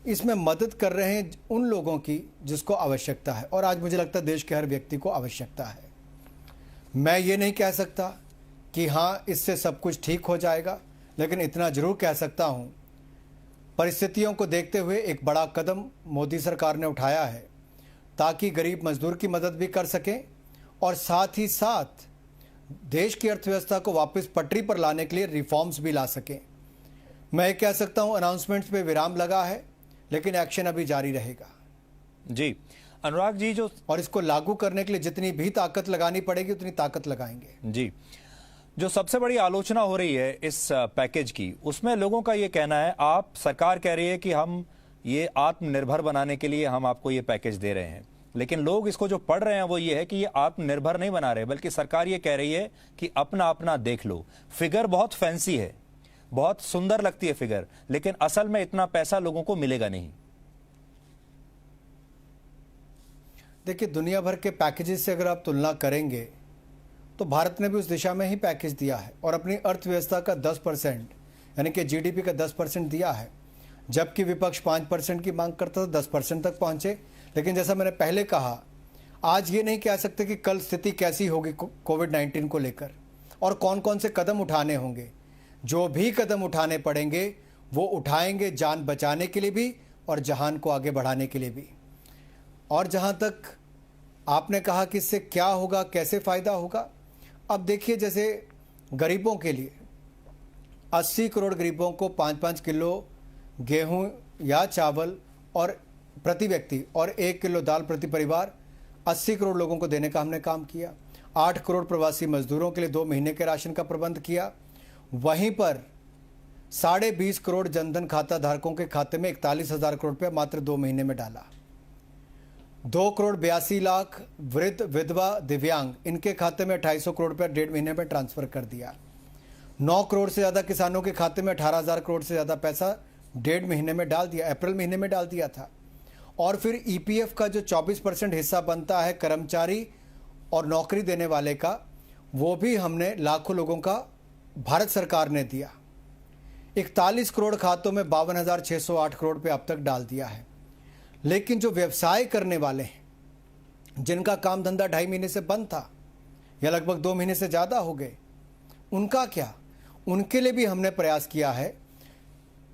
इसमें मदद कर रहे हैं उन लोगों की जिसको आवश्यकता है, और आज मुझे लगता है देश के हर व्यक्ति को आवश्यकता है। मैं ये नहीं कह सकता कि हाँ इससे सब कुछ ठीक हो जाएगा, लेकिन इतना ज़रूर कह सकता हूँ, परिस्थितियों को देखते हुए एक बड़ा कदम मोदी सरकार ने उठाया है, ताकि गरीब मजदूर की मदद भी कर सकें और साथ ही साथ देश की अर्थव्यवस्था को वापस पटरी पर लाने के लिए रिफॉर्म्स भी ला सकें। मैं कह सकता हूं अनाउंसमेंट्स पे विराम लगा है, लेकिन एक्शन अभी जारी रहेगा। जी अनुराग जी, जो और इसको लागू करने के लिए जितनी भी ताकत लगानी पड़ेगी उतनी ताकत लगाएंगे। जी, जो सबसे बड़ी आलोचना हो रही है इस पैकेज की, उसमें लोगों का ये कहना है, आप सरकार कह रही है कि हम ये आत्मनिर्भर बनाने के लिए हम आपको ये पैकेज दे रहे हैं, लेकिन लोग इसको जो पढ़ रहे हैं वो ये है कि ये आत्मनिर्भर नहीं बना रहे, बल्कि सरकार ये कह रही है कि अपना अपना देख लो। फिगर बहुत फैंसी है, बहुत सुंदर लगती है फिगर, लेकिन असल में इतना पैसा लोगों को मिलेगा नहीं। देखिए, दुनिया भर के पैकेजेस से अगर आप तुलना करेंगे तो भारत ने भी उस दिशा में ही पैकेज दिया है, और अपनी अर्थव्यवस्था का 10% यानी कि जीडीपी का 10% दिया है, जबकि विपक्ष 5% की मांग करता था, 10% तक पहुंचे। लेकिन जैसा मैंने पहले कहा, आज ये नहीं कह सकते कि कल स्थिति कैसी होगी कोविड-19 को लेकर, और कौन कौन से कदम उठाने होंगे। जो भी कदम उठाने पड़ेंगे वो उठाएंगे, जान बचाने के लिए भी और जहान को आगे बढ़ाने के लिए भी। और जहाँ तक आपने कहा कि इससे क्या होगा, कैसे फ़ायदा होगा, अब देखिए, जैसे गरीबों के लिए 80 करोड़ गरीबों को 5-5 किलो गेहूं या चावल और प्रति व्यक्ति और 1 किलो दाल प्रति परिवार 80 करोड़ लोगों को देने का हमने काम किया। 8 करोड़ प्रवासी मजदूरों के लिए 2 महीने के राशन का प्रबंध किया। वहीं पर 20.5 करोड़ जनधन खाता धारकों के खाते में 41,000 करोड़ रुपया मात्र 2 महीने में डाला। 2 करोड़ 82 लाख वृद्ध, विधवा, दिव्यांग, इनके खाते में 250 करोड़ रुपया 1.5 महीने में ट्रांसफर कर दिया। 9 करोड़ से ज़्यादा किसानों के खाते में 18,000 करोड़ से ज़्यादा पैसा 1.5 महीने में डाल दिया, अप्रैल महीने में डाल दिया था। और फिर ईपीएफ का जो 24% हिस्सा बनता है कर्मचारी और नौकरी देने वाले का, वो भी हमने लाखों लोगों का भारत सरकार ने दिया। 41 करोड़ खातों में 52,608 करोड़ रुपये अब तक डाल दिया है। लेकिन जो व्यवसाय करने वाले हैं, जिनका काम धंधा 2.5 महीने से बंद था या लगभग 2 महीने से ज़्यादा हो गए, उनका क्या? उनके लिए भी हमने प्रयास किया है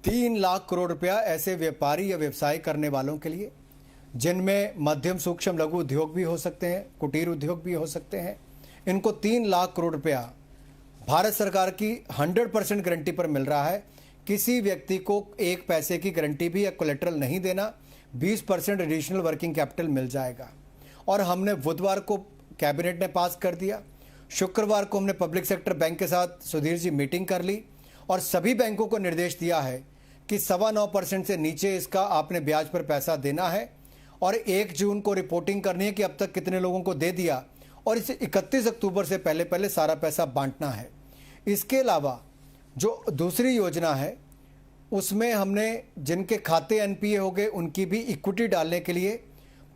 3 लाख करोड़ रुपया ऐसे व्यापारी या व्यवसाय करने वालों के लिए, जिनमें मध्यम सूक्ष्म लघु उद्योग भी हो सकते हैं, कुटीर उद्योग भी हो सकते हैं। इनको 3 लाख करोड़ रुपया भारत सरकार की 100% गारंटी पर मिल रहा है। किसी व्यक्ति को 1 पैसे की गारंटी भी या कोलेट्रल नहीं देना, 20% एडिशनल वर्किंग कैपिटल मिल जाएगा। और हमने बुधवार को कैबिनेट ने पास कर दिया। शुक्रवार को हमने पब्लिक सेक्टर बैंक के साथ सुधीर जी मीटिंग कर ली और सभी बैंकों को निर्देश दिया है कि 9.25% से नीचे इसका आपने ब्याज पर पैसा देना है, और 1 जून को रिपोर्टिंग करनी है कि अब तक कितने लोगों को दे दिया, और इसे 31 अक्टूबर से पहले पहले सारा पैसा बांटना है। इसके अलावा जो दूसरी योजना है, उसमें हमने जिनके खाते एनपीए हो गए उनकी भी इक्विटी डालने के लिए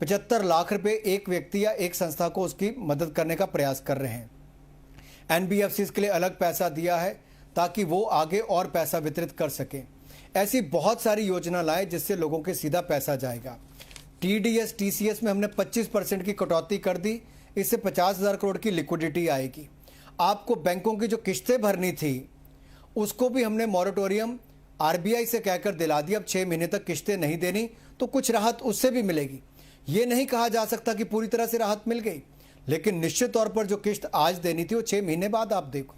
75 लाख रुपए एक व्यक्ति या एक संस्था को उसकी मदद करने का प्रयास कर रहे हैं। एनबीएफसीज के लिए अलग पैसा दिया है ताकि वो आगे और पैसा वितरित कर सकें। ऐसी बहुत सारी योजना लाए जिससे लोगों के सीधा पैसा जाएगा। टीडीएस टीसीएस में हमने 25% की कटौती कर दी, इससे 50,000 करोड़ की लिक्विडिटी आएगी। आपको बैंकों की जो किस्तें भरनी थी उसको भी हमने मॉरेटोरियम आरबीआई से कहकर दिला दिया। अब 6 महीने तक किस्तें नहीं देनी तो कुछ राहत उससे भी मिलेगी। ये नहीं कहा जा सकता कि पूरी तरह से राहत मिल गई, लेकिन निश्चित तौर पर जो किस्त आज देनी थी वो 6 महीने बाद आप देखो।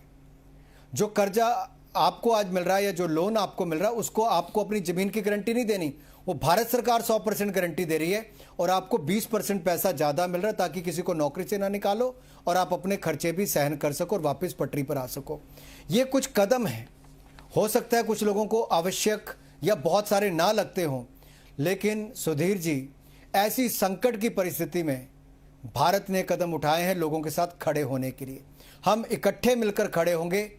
जो कर्जा आपको आज मिल रहा है या जो लोन आपको मिल रहा है उसको आपको अपनी ज़मीन की गारंटी नहीं देनी, वो भारत सरकार 100% गारंटी दे रही है और आपको 20% पैसा ज़्यादा मिल रहा है ताकि किसी को नौकरी से ना निकालो और आप अपने खर्चे भी सहन कर सको और वापस पटरी पर आ सको। ये कुछ कदम हैं, हो सकता है कुछ लोगों को आवश्यक या बहुत सारे ना लगते हों, लेकिन सुधीर जी, ऐसी संकट की परिस्थिति में भारत ने कदम उठाए हैं लोगों के साथ खड़े होने के लिए। हम इकट्ठे मिलकर खड़े होंगे,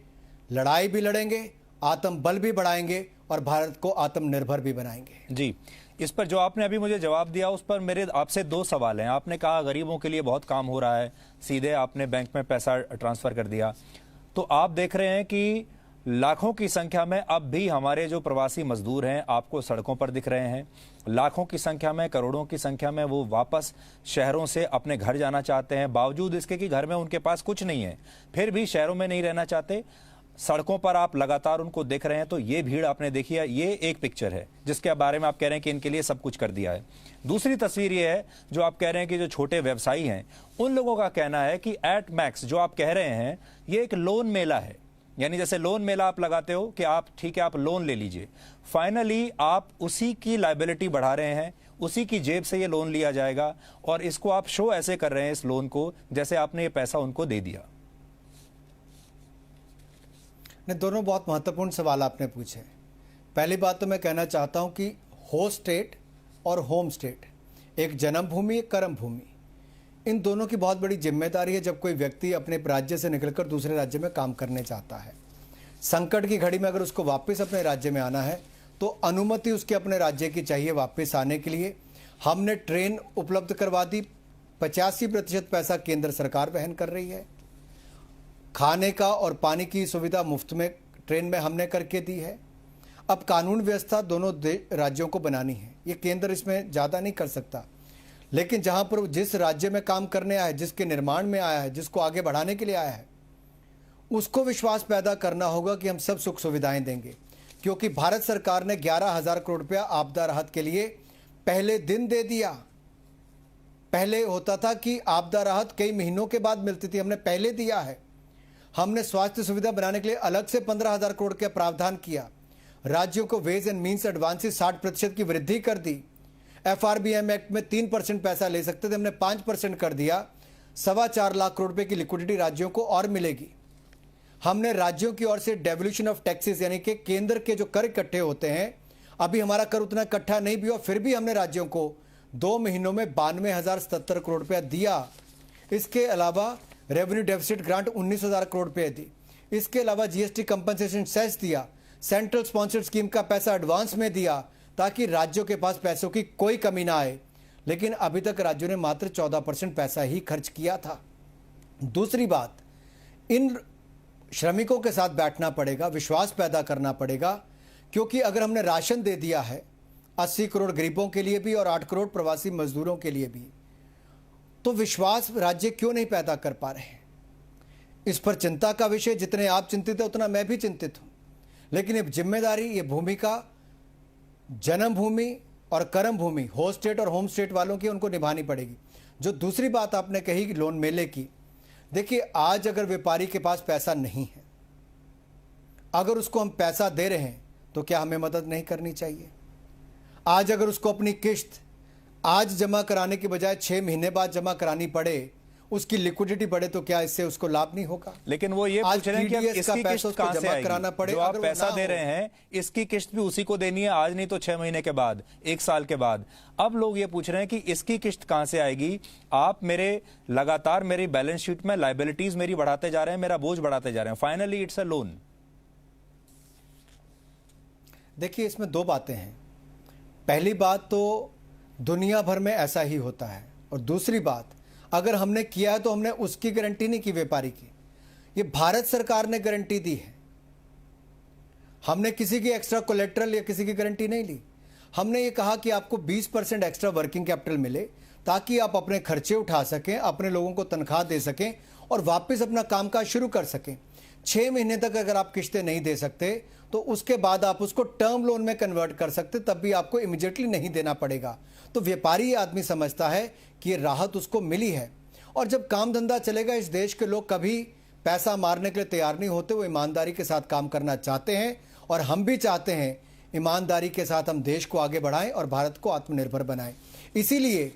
लड़ाई भी लड़ेंगे, आत्म बल भी बढ़ाएंगे और भारत को आत्मनिर्भर भी बनाएंगे। जी, इस पर जो आपने अभी मुझे जवाब दिया उस पर मेरे आपसे 2 सवाल हैं। आपने कहा गरीबों के लिए बहुत काम हो रहा है, सीधे आपने बैंक में पैसा ट्रांसफर कर दिया, तो आप देख रहे हैं कि लाखों की संख्या में अब भी हमारे जो प्रवासी मजदूर हैं आपको सड़कों पर दिख रहे हैं। लाखों की संख्या में, करोड़ों की संख्या में वो वापस शहरों से अपने घर जाना चाहते हैं, बावजूद इसके कि घर में उनके पास कुछ नहीं है, फिर भी शहरों में नहीं रहना चाहते। सड़कों पर आप लगातार उनको देख रहे हैं, तो ये भीड़ आपने देखी है, ये एक पिक्चर है जिसके बारे में आप कह रहे हैं कि इनके लिए सब कुछ कर दिया है। दूसरी तस्वीर ये है जो आप कह रहे हैं कि जो छोटे व्यवसायी हैं उन लोगों का कहना है कि एट मैक्स जो आप कह रहे हैं ये एक लोन मेला है, यानी जैसे लोन मेला आप लगाते हो कि आप ठीक है आप लोन ले लीजिए, फाइनली आप उसी की लायबिलिटी बढ़ा रहे हैं, उसी की जेब से ये लोन लिया जाएगा और इसको आप शो ऐसे कर रहे हैं इस लोन को जैसे आपने ये पैसा उनको दे दिया। दोनों बहुत महत्वपूर्ण सवाल आपने पूछे। पहली बात तो मैं कहना चाहता हूं कि होस्ट स्टेट और होम स्टेट, एक जन्मभूमि एक कर्म भूमि, इन दोनों की बहुत बड़ी जिम्मेदारी है जब कोई व्यक्ति अपने राज्य से निकलकर दूसरे राज्य में काम करने चाहता है। संकट की घड़ी में अगर उसको वापस अपने राज्य में आना है तो अनुमति उसके अपने राज्य की चाहिए वापस आने के लिए। हमने ट्रेन उपलब्ध करवा दी, 85% पैसा केंद्र सरकार वहन कर रही है। खाने का और पानी की सुविधा मुफ्त में ट्रेन में हमने करके दी है। अब कानून व्यवस्था दोनों राज्यों को बनानी है, ये केंद्र इसमें ज़्यादा नहीं कर सकता, लेकिन जहां पर जिस राज्य में काम करने आया है, जिसके निर्माण में आया है, जिसको आगे बढ़ाने के लिए आया है, उसको विश्वास पैदा करना होगा कि हम सब सुख सुविधाएं देंगे। क्योंकि भारत सरकार ने 11,000 करोड़ रुपया आपदा राहत के लिए पहले दिन दे दिया। पहले होता था कि आपदा राहत कई महीनों के बाद मिलती थी, हमने पहले दिया है। हमने स्वास्थ्य सुविधा बनाने के लिए अलग से 15,000 करोड़ का प्रावधान किया। राज्यों को वेज एंड मीन्स एडवांसेस 60% की वृद्धि कर दी। FRBM एक्ट में 3% पैसा ले सकते थे, हमने 5% कर दिया। 4.25 लाख करोड़ रुपए की लिक्विडिटी राज्यों को और मिलेगी। हमने राज्यों की ओर से डेवल्यूशन ऑफ टैक्सेस, यानी कि केंद्र के जो कर इकट्ठे होते हैं, अभी हमारा कर उतना इकट्ठा नहीं भी हुआ, फिर भी हमने राज्यों को 2 महीनों में 92,077 करोड़ रुपया दिया। इसके अलावा रेवेन्यू डेफिसिट ग्रांट 19,000 करोड़ रुपए दी। इसके अलावा GST कंपनसेशन सेस दिया। सेंट्रल स्पॉन्सर्ड स्कीम का पैसा एडवांस में दिया ताकि राज्यों के पास पैसों की कोई कमी ना आए, लेकिन अभी तक राज्यों ने मात्र 14% पैसा ही खर्च किया था। दूसरी बात, इन श्रमिकों के साथ बैठना पड़ेगा, विश्वास पैदा करना पड़ेगा, क्योंकि अगर हमने राशन दे दिया है 80 करोड़ गरीबों के लिए भी और 8 करोड़ प्रवासी मजदूरों के लिए भी, तो विश्वास राज्य क्यों नहीं पैदा कर पा रहे हैं? इस पर चिंता का विषय, जितने आप चिंतित हैं उतना मैं भी चिंतित हूं, लेकिन ये जिम्मेदारी, ये भूमिका जन्मभूमि और कर्म भूमि, होस्ट स्टेट और होम स्टेट वालों की उनको निभानी पड़ेगी। जो दूसरी बात आपने कही कि लोन मेले की, देखिए आज अगर व्यापारी के पास पैसा नहीं है, अगर उसको हम पैसा दे रहे हैं तो क्या हमें मदद नहीं करनी चाहिए? आज अगर उसको अपनी किस्त आज जमा कराने के बजाय 6 महीने बाद जमा करानी पड़े, उसकी लिक्विडिटी बढ़े, तो क्या इससे उसको लाभ नहीं होगा? लेकिन वो ये पूछ रहे हैं कि अब इसकी किस्त कहां से आएगी? कराना पड़े, जो आप पैसा दे रहे हैं इसकी किस्त भी उसी को देनी है, आज नहीं तो 6 महीने के बाद, 1 साल के बाद। अब लोग ये पूछ रहे हैं कि इसकी किस्त कहां से आएगी? आप मेरे लगातार मेरी बैलेंस शीट में लायबिलिटीज मेरी बढ़ाते जा रहे हैं, मेरा बोझ बढ़ाते जा रहे हैं, फाइनली इट्स अ लोन। देखिए इसमें 2 बातें हैं। पहली बात तो दुनिया भर में ऐसा ही होता है, और दूसरी बात, अगर हमने किया है तो हमने उसकी गारंटी नहीं की व्यापारी की, ये भारत सरकार ने गारंटी दी है। हमने किसी की एक्स्ट्रा कोलेट्रल या किसी की गारंटी नहीं ली। हमने ये कहा कि आपको 20% एक्स्ट्रा वर्किंग कैपिटल मिले ताकि आप अपने खर्चे उठा सकें, अपने लोगों को तनख्वाह दे सकें और वापस अपना कामकाज शुरू कर सकें। 6 महीने तक अगर आप किस्तें नहीं दे सकते तो उसके बाद आप उसको टर्म लोन में कन्वर्ट कर सकते, तब भी आपको इमीडिएटली नहीं देना पड़ेगा। तो व्यापारी आदमी समझता है कि ये राहत उसको मिली है, और जब काम धंधा चलेगा, इस देश के लोग कभी पैसा मारने के लिए तैयार नहीं होते, वो ईमानदारी के साथ काम करना चाहते हैं, और हम भी चाहते हैं ईमानदारी के साथ हम देश को आगे बढ़ाएं और भारत को आत्मनिर्भर बनाएं। इसीलिए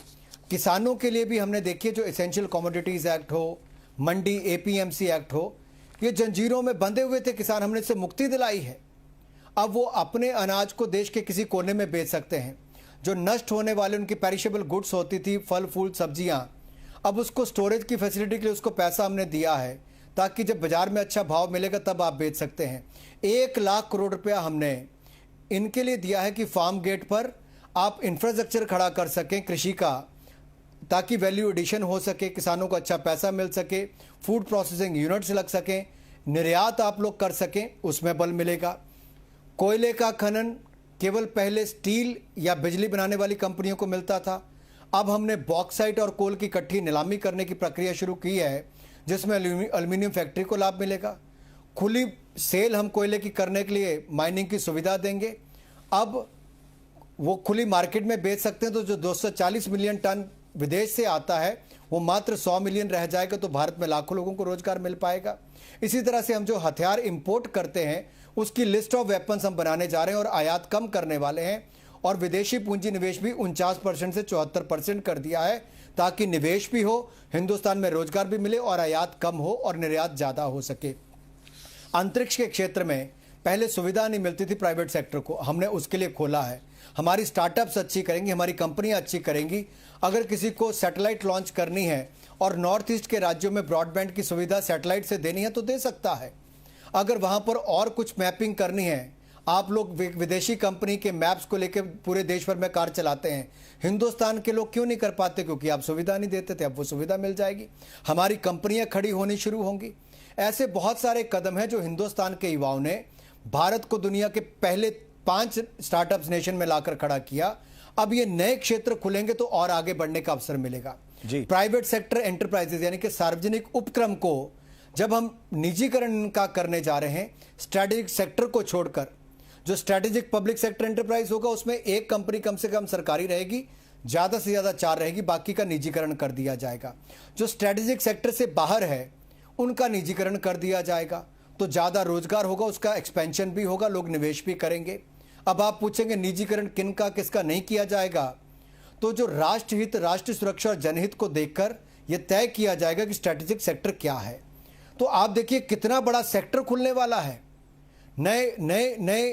किसानों के लिए भी हमने देखिए जो एसेंशियल कमोडिटीज़ एक्ट हो, मंडी एपीएमसी एक्ट हो, ये जंजीरों में बंधे हुए थे किसान, हमने इससे मुक्ति दिलाई है। अब वो अपने अनाज को देश के किसी कोने में बेच सकते हैं। जो नष्ट होने वाले उनकी पेरिशेबल गुड्स होती थी, फल फूल सब्जियां, अब उसको स्टोरेज की फैसिलिटी के लिए उसको पैसा हमने दिया है ताकि जब बाजार में अच्छा भाव मिलेगा तब आप बेच सकते हैं। 1 लाख करोड़ रुपया हमने इनके लिए दिया है कि फार्म गेट पर आप इंफ्रास्ट्रक्चर खड़ा कर सकें कृषि का, ताकि वैल्यू एडिशन हो सके, किसानों को अच्छा पैसा मिल सके, फूड प्रोसेसिंग यूनिट्स लग सकें, निर्यात आप लोग कर सकें, उसमें बल मिलेगा। कोयले का खनन केवल पहले स्टील या बिजली बनाने वाली कंपनियों को मिलता था, अब हमने बॉक्साइट और कोल की इकट्ठी नीलामी करने की प्रक्रिया शुरू की है, जिसमें एल्यूमिनियम फैक्ट्री को लाभ मिलेगा। खुली सेल हम कोयले की करने के लिए माइनिंग की सुविधा देंगे। अब वो खुली मार्केट में बेच सकते हैं, तो जो 240 मिलियन टन विदेश से आता है वो मात्र 100 मिलियन रह जाएगा, तो भारत में लाखों लोगों को रोजगार मिल पाएगा। इसी तरह से हम जो हथियार इंपोर्ट करते हैं उसकी लिस्ट ऑफ वेपन्स हम बनाने जा रहे हैं और आयात कम करने वाले हैं, और विदेशी पूंजी निवेश भी 49% से 74% कर दिया है, ताकि निवेश भी हो, हिंदुस्तान में रोजगार भी मिले और आयात कम हो और निर्यात ज़्यादा हो सके। अंतरिक्ष के क्षेत्र में पहले सुविधा नहीं मिलती थी प्राइवेट सेक्टर को, हमने उसके लिए खोला है। हमारी स्टार्टअप्स अच्छी करेंगी, हमारी कंपनियां अच्छी करेंगी। अगर किसी को सैटेलाइट लॉन्च करनी है और नॉर्थ ईस्ट के राज्यों में ब्रॉडबैंड की सुविधा सैटेलाइट से देनी है तो दे सकता है। अगर वहां पर और कुछ मैपिंग करनी है, आप लोग विदेशी कंपनी के मैप्स को लेकर पूरे देश भर में कार चलाते हैं, हिंदुस्तान के लोग क्यों नहीं कर पाते? क्योंकि आप सुविधा नहीं देते थे, अब वो सुविधा मिल जाएगी, हमारी कंपनियां खड़ी होनी शुरू होंगी। ऐसे बहुत सारे कदम हैं जो हिंदुस्तान के युवाओं ने भारत को दुनिया के पहले 5 स्टार्टअप्स नेशन में लाकर खड़ा किया। अब ये नए क्षेत्र खुलेंगे तो और आगे बढ़ने का अवसर मिलेगा। प्राइवेट सेक्टर एंटरप्राइजेज यानी कि सार्वजनिक उपक्रम को जब हम निजीकरण का करने जा रहे हैं, स्ट्रेटेजिक सेक्टर को छोड़कर, जो स्ट्रेटेजिक पब्लिक सेक्टर एंटरप्राइज होगा उसमें एक कंपनी कम से कम सरकारी रहेगी, ज़्यादा से ज़्यादा 4 रहेगी, बाकी का निजीकरण कर दिया जाएगा। जो स्ट्रेटेजिक सेक्टर से बाहर है उनका निजीकरण कर दिया जाएगा, तो ज़्यादा रोजगार होगा, उसका एक्सपेंशन भी होगा, लोग निवेश भी करेंगे। अब आप पूछेंगे निजीकरण किनका किसका नहीं किया जाएगा, तो जो राष्ट्रहित, राष्ट्र सुरक्षा और जनहित को देखकर यह तय किया जाएगा कि स्ट्रेटेजिक सेक्टर क्या है। तो आप देखिए कितना बड़ा सेक्टर खुलने वाला है, नए नए नए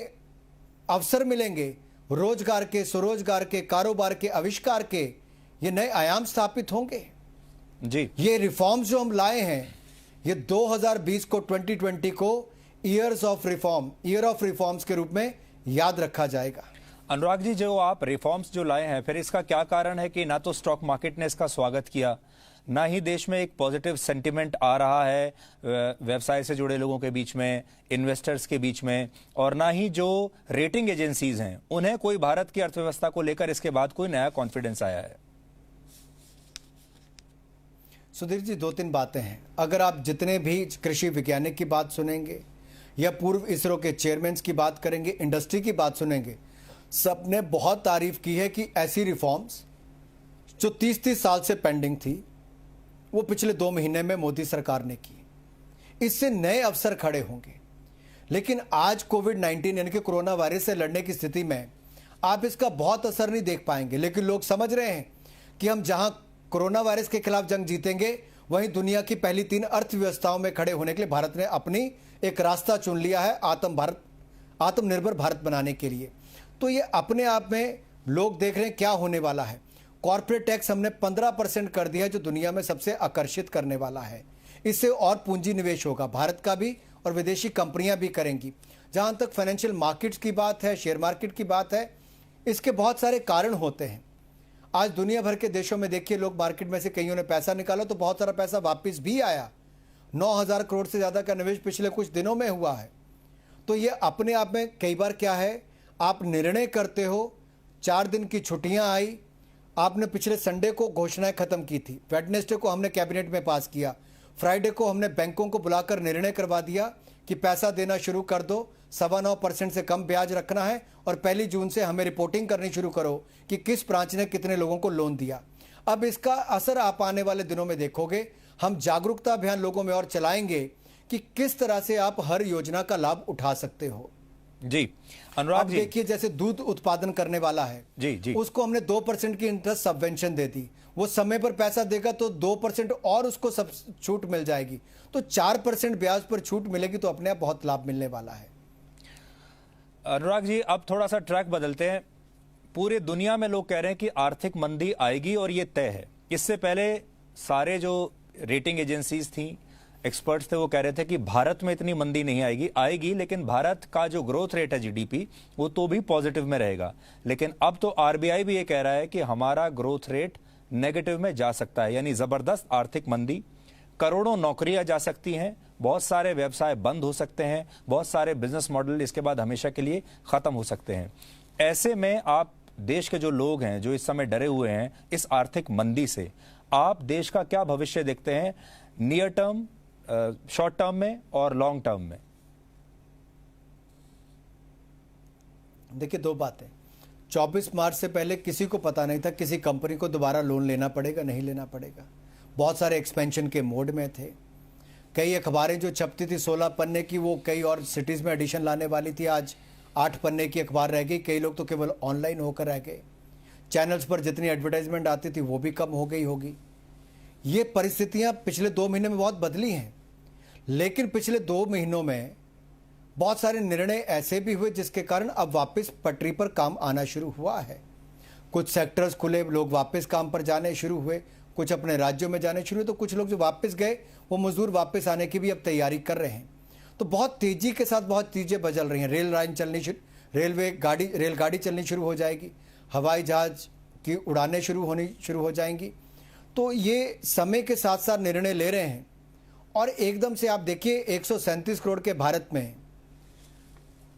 अवसर मिलेंगे, रोजगार के, स्वरोजगार के, कारोबार के, आविष्कार के, ये नए आयाम स्थापित होंगे। जी, ये रिफॉर्म्स जो हम लाए हैं, ये 2020 को 2020 को ईयर ऑफ रिफॉर्म्स के रूप में याद रखा जाएगा। अनुराग जी, जो आप रिफॉर्म्स जो लाए हैं, फिर इसका क्या कारण है कि ना तो स्टॉक मार्केट ने इसका स्वागत किया, ना ही देश में एक पॉजिटिव सेंटिमेंट आ रहा है व्यवसाय से जुड़े लोगों के बीच में, इन्वेस्टर्स के बीच में, और ना ही जो रेटिंग एजेंसीज हैं उन्हें कोई भारत की अर्थव्यवस्था को लेकर इसके बाद कोई नया कॉन्फिडेंस आया है? सुधीर जी, 2-3 बातें हैं। अगर आप जितने भी कृषि वैज्ञानिक की बात सुनेंगे या पूर्व इसरो के चेयरमैन की बात करेंगे, इंडस्ट्री की बात सुनेंगे, सबने बहुत तारीफ की है कि ऐसी रिफॉर्म्स जो 30-30 साल से पेंडिंग थी वो पिछले 2 महीने में मोदी सरकार ने की। इससे नए अवसर खड़े होंगे। लेकिन आज कोविड-19 यानी कि कोरोना वायरस से लड़ने की स्थिति में आप इसका बहुत असर नहीं देख पाएंगे, लेकिन लोग समझ रहे हैं कि हम जहां कोरोना वायरस के खिलाफ जंग जीतेंगे, वहीं दुनिया की पहली 3 अर्थव्यवस्थाओं में खड़े होने के लिए भारत ने अपनी एक रास्ता चुन लिया है, आत्मनिर्भर भारत बनाने के लिए। तो ये अपने आप में लोग देख रहे हैं क्या होने वाला है। कॉर्पोरेट टैक्स हमने 15% कर दिया है, जो दुनिया में सबसे आकर्षित करने वाला है। इससे और पूंजी निवेश होगा, भारत का भी और विदेशी कंपनियां भी करेंगी। जहां तक फाइनेंशियल मार्केट्स की बात है, शेयर मार्केट की बात है, इसके बहुत सारे कारण होते हैं। आज दुनिया भर के देशों में देखिए, लोग मार्केट में से कईयों ने पैसा निकाला तो बहुत सारा पैसा वापस भी आया। 9,000 करोड़ से ज़्यादा का निवेश पिछले कुछ दिनों में हुआ है। तो ये अपने आप में कई बार क्या है, आप निर्णय करते हो, 4 दिन की छुट्टियां आई, आपने पिछले संडे को घोषणाएं खत्म की थी, वेडनेसडे को हमने कैबिनेट में पास किया, फ्राइडे को हमने बैंकों को बुलाकर निर्णय करवा दिया कि पैसा देना शुरू कर दो, 9.25% से कम ब्याज रखना है, और 1 जून से हमें रिपोर्टिंग करनी शुरू करो कि किस ब्रांच ने कितने लोगों को लोन दिया। अब इसका असर आप आने वाले दिनों में देखोगे। हम जागरूकता अभियान लोगों में और चलाएंगे कि किस तरह से आप हर योजना का लाभ उठा सकते हो। जी अनुराग अब जी, देखिए जैसे दूध उत्पादन करने वाला है जी जी, उसको हमने 2% की इंटरेस्ट सबवेंशन दे दी, वो समय पर पैसा देगा तो 2% और उसको सब छूट मिल जाएगी, तो 4% ब्याज पर छूट मिलेगी, तो अपने आप बहुत लाभ मिलने वाला है। अनुराग जी अब थोड़ा सा ट्रैक बदलते हैं। पूरे दुनिया में लोग कह रहे हैं कि आर्थिक मंदी आएगी और ये तय है। इससे पहले सारे जो रेटिंग एजेंसीज थी, एक्सपर्ट्स थे, वो कह रहे थे कि भारत में इतनी मंदी नहीं आएगी, लेकिन भारत का जो ग्रोथ रेट है जीडीपी वो तो भी पॉजिटिव में रहेगा। लेकिन अब तो आरबीआई भी ये कह रहा है कि हमारा ग्रोथ रेट नेगेटिव में जा सकता है, यानी जबरदस्त आर्थिक मंदी, करोड़ों नौकरियां जा सकती हैं, बहुत सारे व्यवसाय बंद हो सकते हैं, बहुत सारे बिजनेस मॉडल इसके बाद हमेशा के लिए खत्म हो सकते हैं। ऐसे में आप देश के जो लोग हैं जो इस समय डरे हुए हैं इस आर्थिक मंदी से, आप देश का क्या भविष्य देखते हैं नियर टर्म, शॉर्ट टर्म में और लॉन्ग टर्म में? देखिए दो बातें, 24 मार्च से पहले किसी को पता नहीं था किसी कंपनी को दोबारा लोन लेना पड़ेगा नहीं लेना पड़ेगा। बहुत सारे एक्सपेंशन के मोड में थे। कई अखबारें जो छपती थी 16 पन्ने की, वो कई और सिटीज़ में एडिशन लाने वाली थी, आज 8 पन्ने की अखबार रह गई। कई लोग तो केवल ऑनलाइन होकर रह गए। चैनल्स पर जितनी एडवर्टाइजमेंट आती थी वो भी कम हो गई होगी। ये परिस्थितियां पिछले 2 महीने में बहुत बदली हैं, लेकिन पिछले 2 महीनों में बहुत सारे निर्णय ऐसे भी हुए जिसके कारण अब वापस पटरी पर काम आना शुरू हुआ है। कुछ सेक्टर्स खुले, लोग वापस काम पर जाने शुरू हुए, कुछ अपने राज्यों में जाने शुरू हुए, तो कुछ लोग जो वापस गए वो मजदूर वापस आने की भी अब तैयारी कर रहे हैं। तो बहुत तेजी के साथ बहुत चीज़ें बदल रही हैं। रेल लाइन चलनी रेलगाड़ी चलनी शुरू हो जाएगी, हवाई जहाज की उड़ानें शुरू हो जाएंगी। तो ये समय के साथ साथ निर्णय ले रहे हैं। और एकदम से आप देखिए 137 करोड़ के भारत में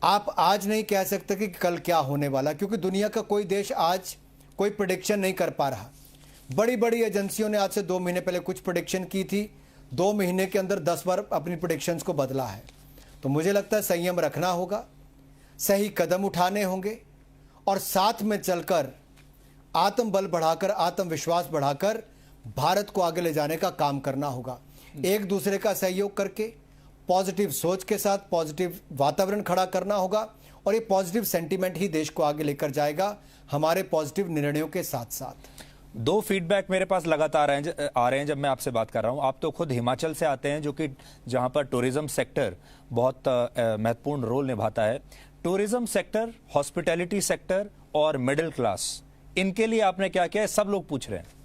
आप आज नहीं कह सकते कि कल क्या होने वाला, क्योंकि दुनिया का कोई देश आज कोई प्रेडिक्शन नहीं कर पा रहा। बड़ी बड़ी एजेंसियों ने आज से 2 महीने पहले कुछ प्रेडिक्शन की थी, 2 महीने के अंदर 10 बार अपनी प्रेडिक्शंस को बदला है। तो मुझे लगता है संयम रखना होगा, सही कदम उठाने होंगे और साथ में चलकर आत्मबल बढ़ाकर, आत्मविश्वास बढ़ाकर भारत को आगे ले जाने का काम करना होगा। एक दूसरे का सहयोग करके पॉजिटिव सोच के साथ पॉजिटिव वातावरण खड़ा करना होगा और ये पॉजिटिव सेंटीमेंट ही देश को आगे लेकर जाएगा हमारे पॉजिटिव निर्णयों के साथ साथ। 2 फीडबैक मेरे पास लगातार आ रहे हैं जब मैं आपसे बात कर रहा हूं। आप तो खुद हिमाचल से आते हैं, जो कि जहां पर टूरिज्म सेक्टर बहुत महत्वपूर्ण रोल निभाता है। टूरिज्म सेक्टर, हॉस्पिटैलिटी सेक्टर और मिडिल क्लास, इनके लिए आपने क्या किया है, सब लोग पूछ रहे हैं।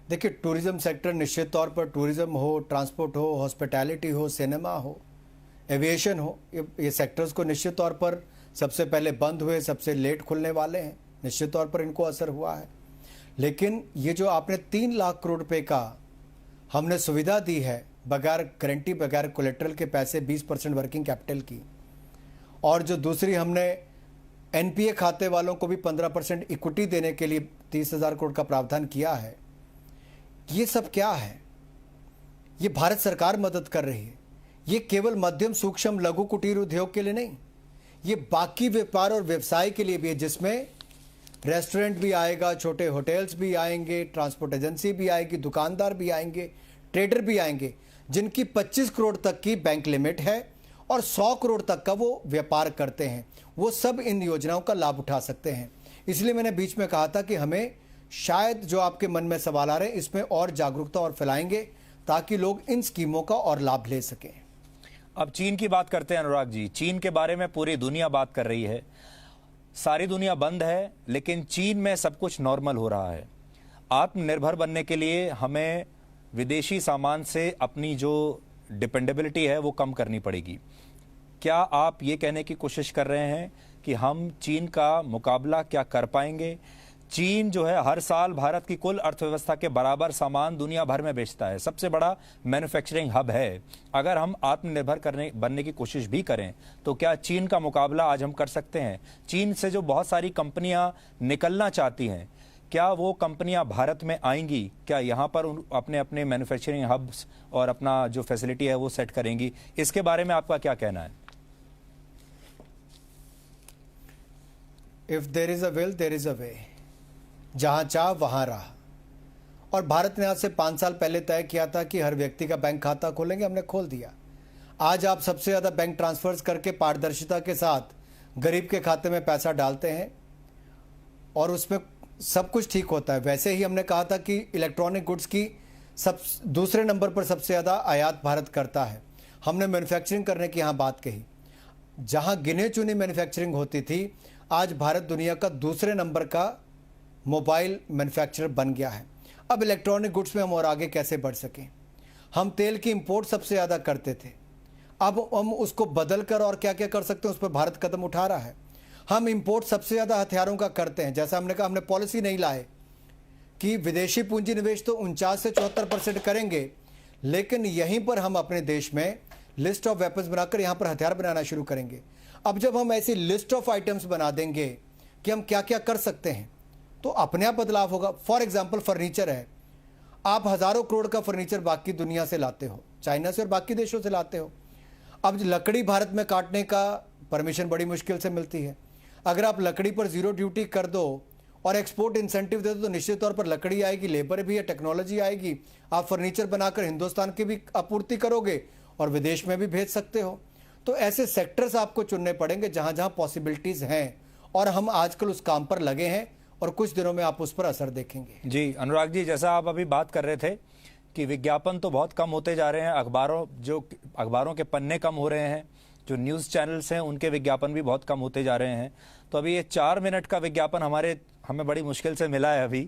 देखिए टूरिज्म सेक्टर निश्चित तौर पर, टूरिज्म हो, ट्रांसपोर्ट हो, हॉस्पिटैलिटी हो, सिनेमा हो, एविएशन हो, ये सेक्टर्स को निश्चित तौर पर सबसे पहले बंद हुए, सबसे लेट खुलने वाले हैं, निश्चित तौर पर इनको असर हुआ है। लेकिन ये जो आपने 3 लाख करोड़ रुपए का हमने सुविधा दी है, बगैर गारंटी बगैर कोलेट्रल के पैसे, 20% वर्किंग कैपिटल की, और जो दूसरी हमने एनपीए खाते वालों को भी 15% इक्विटी देने के लिए 30,000 करोड़ का प्रावधान किया है, ये सब क्या है? ये भारत सरकार मदद कर रही है। ये केवल मध्यम सूक्ष्म लघु कुटीर उद्योग के लिए नहीं, ये बाकी व्यापार और व्यवसाय के लिए भी है, जिसमें रेस्टोरेंट भी आएगा, छोटे होटल्स भी आएंगे, ट्रांसपोर्ट एजेंसी भी आएगी, दुकानदार भी आएंगे, ट्रेडर भी आएंगे, जिनकी 25 करोड़ तक की बैंक लिमिट है और 100 करोड़ तक का वो व्यापार करते हैं। वो सब इन योजनाओं का लाभ उठा सकते हैं। इसलिए मैंने बीच में कहा था कि हमें शायद जो आपके मन में सवाल आ रहे हैं इसमें और जागरूकता और फैलाएंगे ताकि लोग इन स्कीमों का और लाभ ले सकें। अब चीन की बात करते हैं अनुराग जी। चीन के बारे में पूरी दुनिया बात कर रही है, सारी दुनिया बंद है, लेकिन चीन में सब कुछ नॉर्मल हो रहा है। आत्मनिर्भर बनने के लिए हमें विदेशी सामान से अपनी जो डिपेंडेबिलिटी है वो कम करनी पड़ेगी। क्या आप ये कहने की कोशिश कर रहे हैं कि हम चीन का मुकाबला क्या कर पाएंगे? चीन जो है हर साल भारत की कुल अर्थव्यवस्था के बराबर सामान दुनिया भर में बेचता है, सबसे बड़ा मैन्युफैक्चरिंग हब है। अगर हम आत्मनिर्भर बनने की कोशिश भी करें तो क्या चीन का मुकाबला आज हम कर सकते हैं? चीन से जो बहुत सारी कंपनियां निकलना चाहती हैं, क्या वो कंपनियां भारत में आएंगी? क्या यहाँ पर अपने अपने मैन्युफैक्चरिंग हब्स और अपना जो फैसिलिटी है वो सेट करेंगी? इसके बारे में आपका क्या कहना है? If there is a will there is a way, जहां चाह वहां राह। और भारत ने आज से 5 साल पहले तय किया था कि हर व्यक्ति का बैंक खाता खोलेंगे, हमने खोल दिया। आज आप सबसे ज़्यादा बैंक ट्रांसफर्स करके पारदर्शिता के साथ गरीब के खाते में पैसा डालते हैं और उसमें सब कुछ ठीक होता है। वैसे ही हमने कहा था कि इलेक्ट्रॉनिक गुड्स की दूसरे नंबर पर सबसे ज़्यादा आयात भारत करता है। हमने मैन्युफैक्चरिंग करने की यहाँ बात कही। जहाँ गिने चुनी मैन्युफैक्चरिंग होती थी, आज भारत दुनिया का दूसरे नंबर का मोबाइल मैन्युफैक्चरर बन गया है। अब इलेक्ट्रॉनिक गुड्स में हम और आगे कैसे बढ़ सकें? हम तेल की इंपोर्ट सबसे ज़्यादा करते थे, अब हम उसको बदल कर और क्या क्या कर सकते हैं उस पर भारत कदम उठा रहा है। हम इंपोर्ट सबसे ज़्यादा हथियारों का करते हैं। जैसा हमने कहा, हमने पॉलिसी नहीं लाए कि विदेशी पूंजी निवेश तो 49 से 74% करेंगे, लेकिन यहीं पर हम अपने देश में लिस्ट ऑफ वेपन्स बनाकर यहाँ पर हथियार बनाना शुरू करेंगे। अब जब हम ऐसी लिस्ट ऑफ आइटम्स बना देंगे कि हम क्या क्या कर सकते हैं, तो अपने आप बदलाव होगा। फॉर एग्जाम्पल फर्नीचर है, आप हज़ारों करोड़ का फर्नीचर बाकी दुनिया से लाते हो, चाइना से और बाकी देशों से लाते हो। अब लकड़ी भारत में काटने का परमिशन बड़ी मुश्किल से मिलती है। अगर आप लकड़ी पर ज़ीरो ड्यूटी कर दो और एक्सपोर्ट इंसेंटिव दे दो तो निश्चित तौर पर लकड़ी आएगी, लेबर भी है, टेक्नोलॉजी आएगी, आप फर्नीचर बनाकर हिंदुस्तान की भी आपूर्ति करोगे और विदेश में भी भेज सकते हो। तो ऐसे सेक्टर्स आपको चुनने पड़ेंगे जहाँ जहाँ पॉसिबिलिटीज़ हैं, और हम आजकल उस काम पर लगे हैं और कुछ दिनों में आप उस पर असर देखेंगे। जी अनुराग जी, जैसा आप अभी बात कर रहे थे कि विज्ञापन तो बहुत कम होते जा रहे हैं, अखबारों के पन्ने कम हो रहे हैं, जो न्यूज़ चैनल्स हैं उनके विज्ञापन भी बहुत कम होते जा रहे हैं। तो अभी ये 4 मिनट का विज्ञापन हमें बड़ी मुश्किल से मिला है। अभी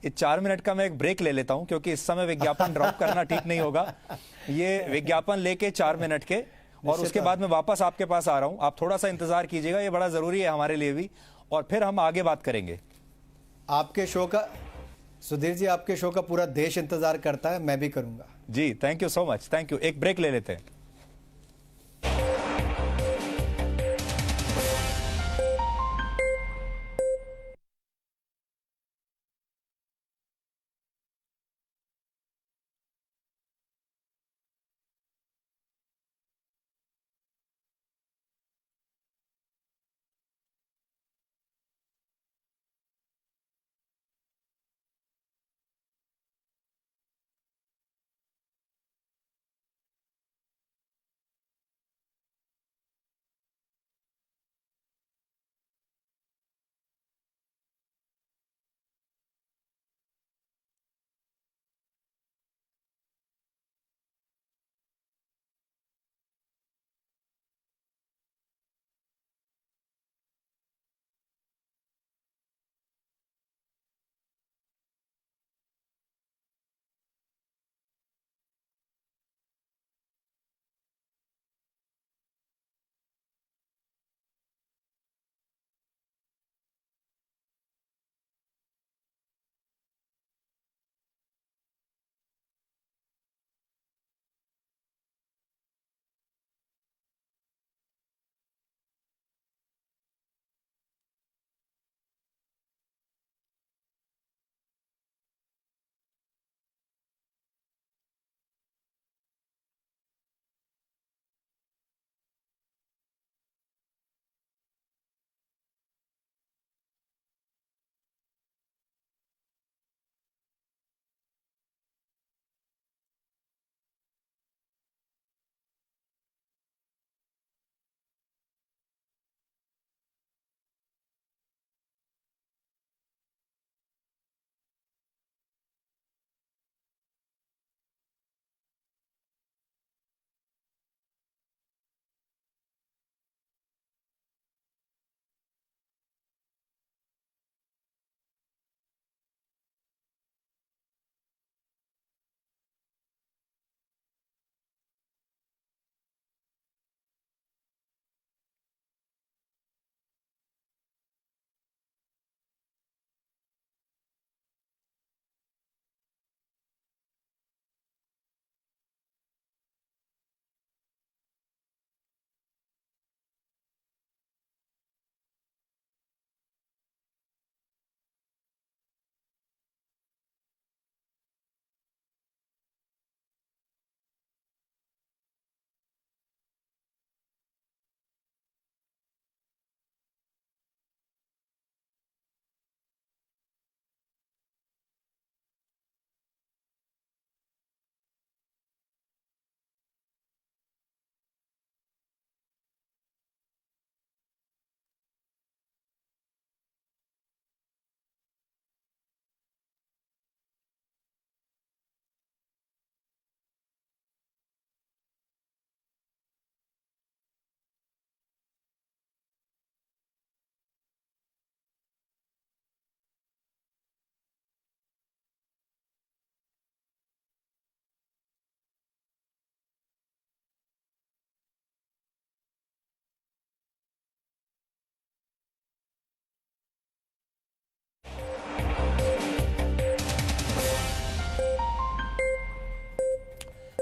ये 4 मिनट का मैं एक ब्रेक ले लेता हूं, क्योंकि इस समय विज्ञापन ड्रॉप करना ठीक नहीं होगा। ये विज्ञापन लेके 4 मिनट के, और उसके बाद मैं वापस आपके पास आ रहा हूं। आप थोड़ा सा इंतजार कीजिएगा, ये बड़ा जरूरी है हमारे लिए भी, और फिर हम आगे बात करेंगे। आपके शो का, सुधीर जी, आपके शो का पूरा देश इंतजार करता है, मैं भी करूंगा। जी thank you so much, thank you. एक ब्रेक ले लेते हैं।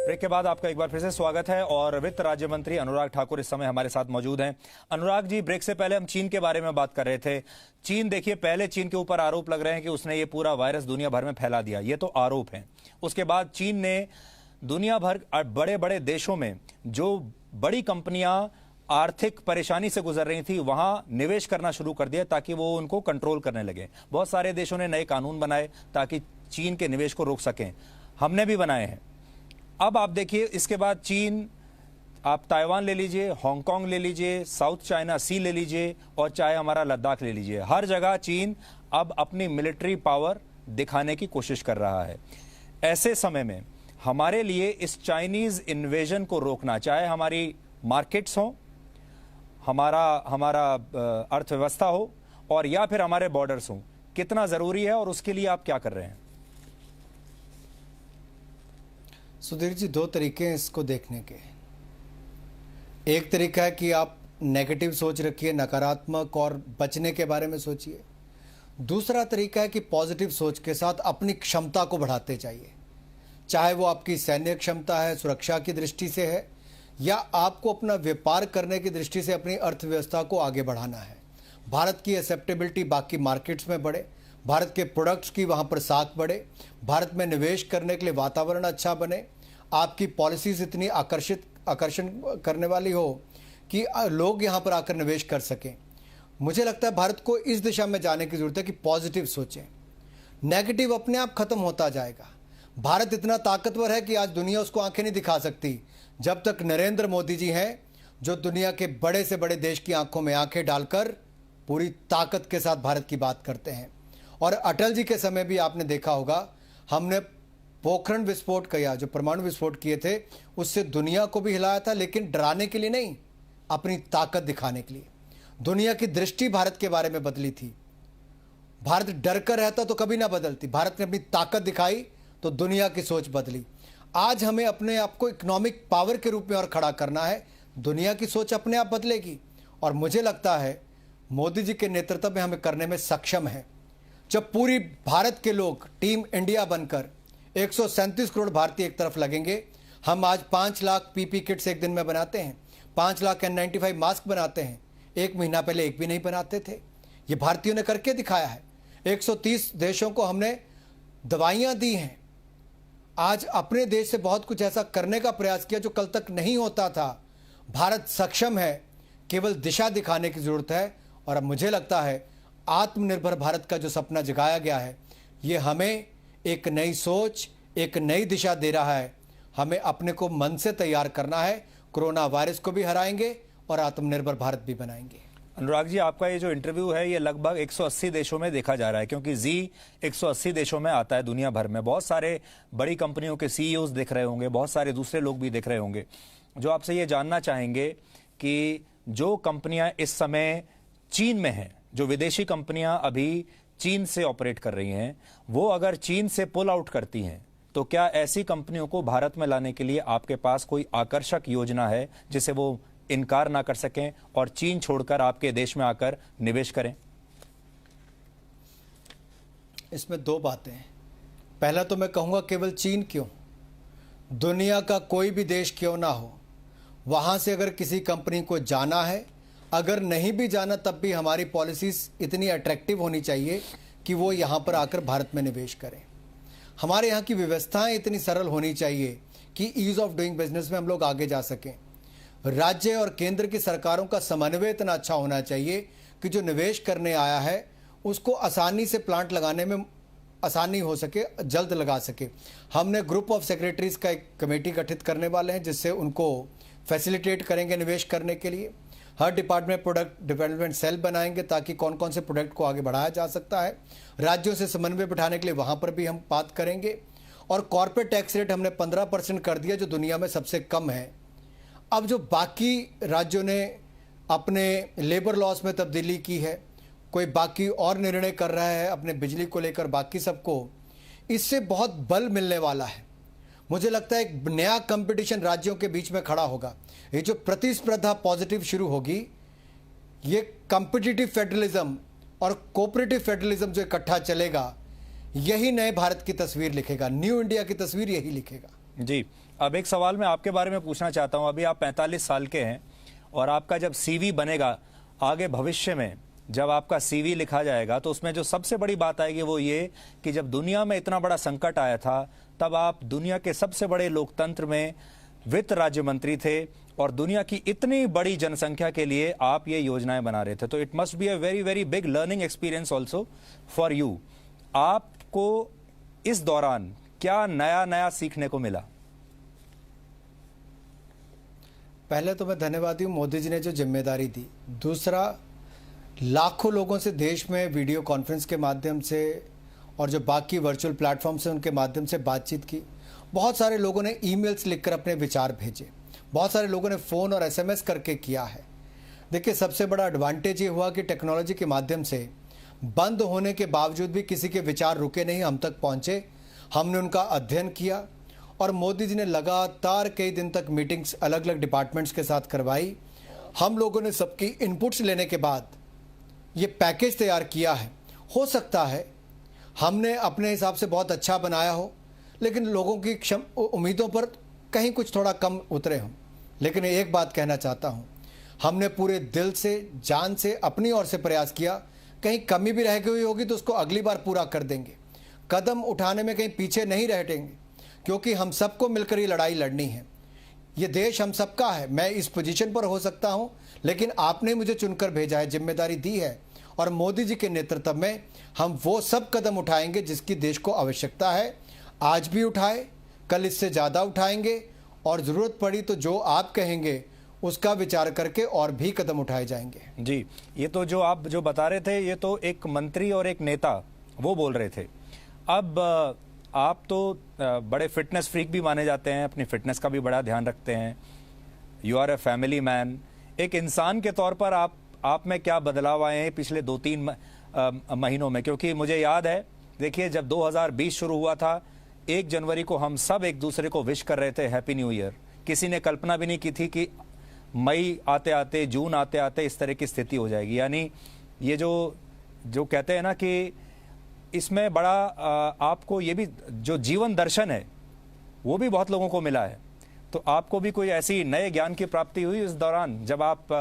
ब्रेक के बाद आपका एक बार फिर से स्वागत है और वित्त राज्य मंत्री अनुराग ठाकुर इस समय हमारे साथ मौजूद हैं। अनुराग जी, ब्रेक से पहले हम चीन के बारे में बात कर रहे थे। चीन, देखिए, पहले चीन के ऊपर आरोप लग रहे हैं कि उसने ये पूरा वायरस दुनिया भर में फैला दिया, ये तो आरोप है। उसके बाद चीन ने दुनिया भर बड़े बड़े देशों में जो बड़ी कंपनियां आर्थिक परेशानी से गुजर रही थी वहां निवेश करना शुरू कर दिया ताकि वो उनको कंट्रोल करने लगे। बहुत सारे देशों ने नए कानून बनाए ताकि चीन के निवेश को रोक सकें, हमने भी बनाए हैं। अब आप देखिए, इसके बाद चीन, आप ताइवान ले लीजिए, हांगकांग ले लीजिए, साउथ चाइना सी ले लीजिए और चाहे हमारा लद्दाख ले लीजिए, हर जगह चीन अब अपनी मिलिट्री पावर दिखाने की कोशिश कर रहा है। ऐसे समय में हमारे लिए इस चाइनीज इन्वेजन को रोकना, चाहे हमारी मार्केट्स हो, हमारा अर्थव्यवस्था हो और या फिर हमारे बॉर्डर्स हो, कितना जरूरी है और उसके लिए आप क्या कर रहे हैं? सुधीर जी, दो तरीके हैं इसको देखने के। एक तरीका है कि आप नेगेटिव सोच रखिए, नकारात्मक और बचने के बारे में सोचिए। दूसरा तरीका है कि पॉजिटिव सोच के साथ अपनी क्षमता को बढ़ाते जाइए, चाहे वो आपकी सैन्य क्षमता है, सुरक्षा की दृष्टि से है, या आपको अपना व्यापार करने की दृष्टि से अपनी अर्थव्यवस्था को आगे बढ़ाना है। भारत की एक्सेप्टेबिलिटी बाकी मार्केट्स में बढ़े, भारत के प्रोडक्ट्स की वहाँ पर साख बढ़े, भारत में निवेश करने के लिए वातावरण अच्छा बने, आपकी पॉलिसीज इतनी आकर्षण करने वाली हो कि लोग यहाँ पर आकर निवेश कर सकें। मुझे लगता है भारत को इस दिशा में जाने की ज़रूरत है कि पॉजिटिव सोचें। नेगेटिव अपने आप खत्म होता जाएगा। भारत इतना ताकतवर है कि आज दुनिया उसको आंखें नहीं दिखा सकती जब तक नरेंद्र मोदी जी हैं, जो दुनिया के बड़े से बड़े देश की आंखों में आंखें डालकर पूरी ताकत के साथ भारत की बात करते हैं। और अटल जी के समय भी आपने देखा होगा, हमने पोखरण विस्फोट किया, जो परमाणु विस्फोट किए थे, उससे दुनिया को भी हिलाया था, लेकिन डराने के लिए नहीं, अपनी ताकत दिखाने के लिए। दुनिया की दृष्टि भारत के बारे में बदली थी। भारत डर कर रहता तो कभी ना बदलती। भारत ने अपनी ताकत दिखाई तो दुनिया की सोच बदली। आज हमें अपने आप को इकोनॉमिक पावर के रूप में और खड़ा करना है। दुनिया की सोच अपने आप बदलेगी और मुझे लगता है मोदी जी के नेतृत्व में हमें करने में सक्षम है। जब पूरी भारत के लोग टीम इंडिया बनकर 137 करोड़ भारतीय एक तरफ लगेंगे, हम आज 5 लाख पीपी किट्स एक दिन में बनाते हैं, 5 लाख N95 मास्क बनाते हैं। एक महीना पहले एक भी नहीं बनाते थे। ये भारतीयों ने करके दिखाया है। 130 देशों को हमने दवाइयाँ दी हैं। आज अपने देश से बहुत कुछ ऐसा करने का प्रयास किया जो कल तक नहीं होता था। भारत सक्षम है, केवल दिशा दिखाने की ज़रूरत है। और अब मुझे लगता है आत्मनिर्भर भारत का जो सपना जगाया गया है, ये हमें एक नई सोच, एक नई दिशा दे रहा है। हमें अपने को मन से तैयार करना है। कोरोना वायरस को भी हराएंगे और आत्मनिर्भर भारत भी बनाएंगे। अनुराग जी, आपका ये जो इंटरव्यू है ये लगभग 180 देशों में देखा जा रहा है, क्योंकि जी 180 देशों में आता है दुनिया भर में। बहुत सारे बड़ी कंपनियों के सीईओज देख रहे होंगे, बहुत सारे दूसरे लोग भी देख रहे होंगे, जो आपसे ये जानना चाहेंगे कि जो कंपनियां इस समय चीन में हैं, जो विदेशी कंपनियां अभी चीन से ऑपरेट कर रही हैं, वो अगर चीन से पुल आउट करती हैं तो क्या ऐसी कंपनियों को भारत में लाने के लिए आपके पास कोई आकर्षक योजना है जिसे वो इनकार ना कर सकें और चीन छोड़कर आपके देश में आकर निवेश करें? इसमें दो बातें हैं। पहला तो मैं कहूँगा केवल चीन क्यों, दुनिया का कोई भी देश क्यों ना हो, वहाँ से अगर किसी कंपनी को जाना है, अगर नहीं भी जाना तब भी हमारी पॉलिसीज़ इतनी अट्रैक्टिव होनी चाहिए कि वो यहाँ पर आकर भारत में निवेश करें। हमारे यहाँ की व्यवस्थाएं इतनी सरल होनी चाहिए कि ईज़ ऑफ डूइंग बिजनेस में हम लोग आगे जा सकें। राज्य और केंद्र की सरकारों का समन्वय इतना अच्छा होना चाहिए कि जो निवेश करने आया है उसको आसानी से प्लांट लगाने में आसानी हो सके, जल्द लगा सके। हमने ग्रुप ऑफ सेक्रेटरीज़ का एक कमेटी गठित करने वाले हैं जिससे उनको फैसिलिटेट करेंगे निवेश करने के लिए। हर डिपार्टमेंट प्रोडक्ट डेवलपमेंट सेल बनाएंगे ताकि कौन कौन से प्रोडक्ट को आगे बढ़ाया जा सकता है। राज्यों से समन्वय बिठाने के लिए वहाँ पर भी हम बात करेंगे। और कॉर्पोरेट टैक्स रेट हमने 15% कर दिया, जो दुनिया में सबसे कम है। अब जो बाकी राज्यों ने अपने लेबर लॉस में तब्दीली की है, कोई बाकी और निर्णय कर रहा है अपने बिजली को लेकर, बाकी सबको, इससे बहुत बल मिलने वाला है। मुझे लगता है एक नया कंपटीशन राज्यों के बीच में खड़ा होगा। ये जो प्रतिस्पर्धा पॉजिटिव शुरू होगी, ये कॉम्पिटिटिव फेडरलिज्म और कोऑपरेटिव फेडरलिज्म जो इकट्ठा चलेगा, यही नए भारत की तस्वीर लिखेगा। न्यू इंडिया की तस्वीर यही लिखेगा। जी, अब एक सवाल मैं आपके बारे में पूछना चाहता हूं। अभी आप 45 साल के हैं और आपका जब सीवी बनेगा आगे भविष्य में, जब आपका सीवी लिखा जाएगा तो उसमें जो सबसे बड़ी बात आएगी वो ये कि जब दुनिया में इतना बड़ा संकट आया था तब आप दुनिया के सबसे बड़े लोकतंत्र में वित्त राज्य मंत्री थे और दुनिया की इतनी बड़ी जनसंख्या के लिए आप ये योजनाएं बना रहे थे। तो it must be a very very big learning experience also for you. आपको इस दौरान क्या नया नया सीखने को मिला? पहले तो मैं धन्यवादी हूँ मोदी जी ने जो जिम्मेदारी दी। दूसरा, लाखों लोगों से देश में वीडियो कॉन्फ्रेंस के माध्यम से और जो बाकी वर्चुअल प्लेटफॉर्म से उनके माध्यम से बातचीत की। बहुत सारे लोगों ने ईमेल्स लिखकर अपने विचार भेजे, बहुत सारे लोगों ने फ़ोन और एसएमएस करके किया है। देखिए, सबसे बड़ा एडवांटेज ये हुआ कि टेक्नोलॉजी के माध्यम से बंद होने के बावजूद भी किसी के विचार रुके नहीं, हम तक पहुँचे, हमने उनका अध्ययन किया और मोदी जी ने लगातार कई दिन तक मीटिंग्स अलग अलग डिपार्टमेंट्स के साथ करवाई। हम लोगों ने सबकी इनपुट्स लेने के बाद ये पैकेज तैयार किया है। हो सकता है हमने अपने हिसाब से बहुत अच्छा बनाया हो, लेकिन लोगों की उम्मीदों पर कहीं कुछ थोड़ा कम उतरे हों। लेकिन एक बात कहना चाहता हूँ, हमने पूरे दिल से, जान से, अपनी ओर से प्रयास किया। कहीं कमी भी रह गई होगी तो उसको अगली बार पूरा कर देंगे। कदम उठाने में कहीं पीछे नहीं रहेंगे, क्योंकि हम सबको मिलकर ये लड़ाई लड़नी है। ये देश हम सबका है। मैं इस पोजीशन पर हो सकता हूँ, लेकिन आपने मुझे चुनकर भेजा है, जिम्मेदारी दी है और मोदी जी के नेतृत्व में हम वो सब कदम उठाएंगे जिसकी देश को आवश्यकता है। आज भी उठाए, कल इससे ज़्यादा उठाएंगे और ज़रूरत पड़ी तो जो आप कहेंगे उसका विचार करके और भी कदम उठाए जाएंगे। जी, ये तो जो आप जो बता रहे थे, ये तो एक मंत्री और एक नेता वो बोल रहे थे। अब आप तो बड़े फिटनेस फ्रीक भी माने जाते हैं, अपनी फिटनेस का भी बड़ा ध्यान रखते हैं। You are a family man. एक इंसान के तौर पर आप में क्या बदलाव आए हैं पिछले 2-3 महीनों में? क्योंकि मुझे याद है, देखिए, जब 2020 शुरू हुआ था, 1 जनवरी को हम सब एक दूसरे को विश कर रहे थे हैप्पी न्यू ईयर। किसी ने कल्पना भी नहीं की थी कि मई आते आते, जून आते आते इस तरह की स्थिति हो जाएगी। यानी ये जो कहते हैं ना कि इसमें बड़ा आपको ये भी जो जीवन दर्शन है वो भी बहुत लोगों को मिला है। तो आपको भी कोई ऐसी नए ज्ञान की प्राप्ति हुई इस दौरान, जब आप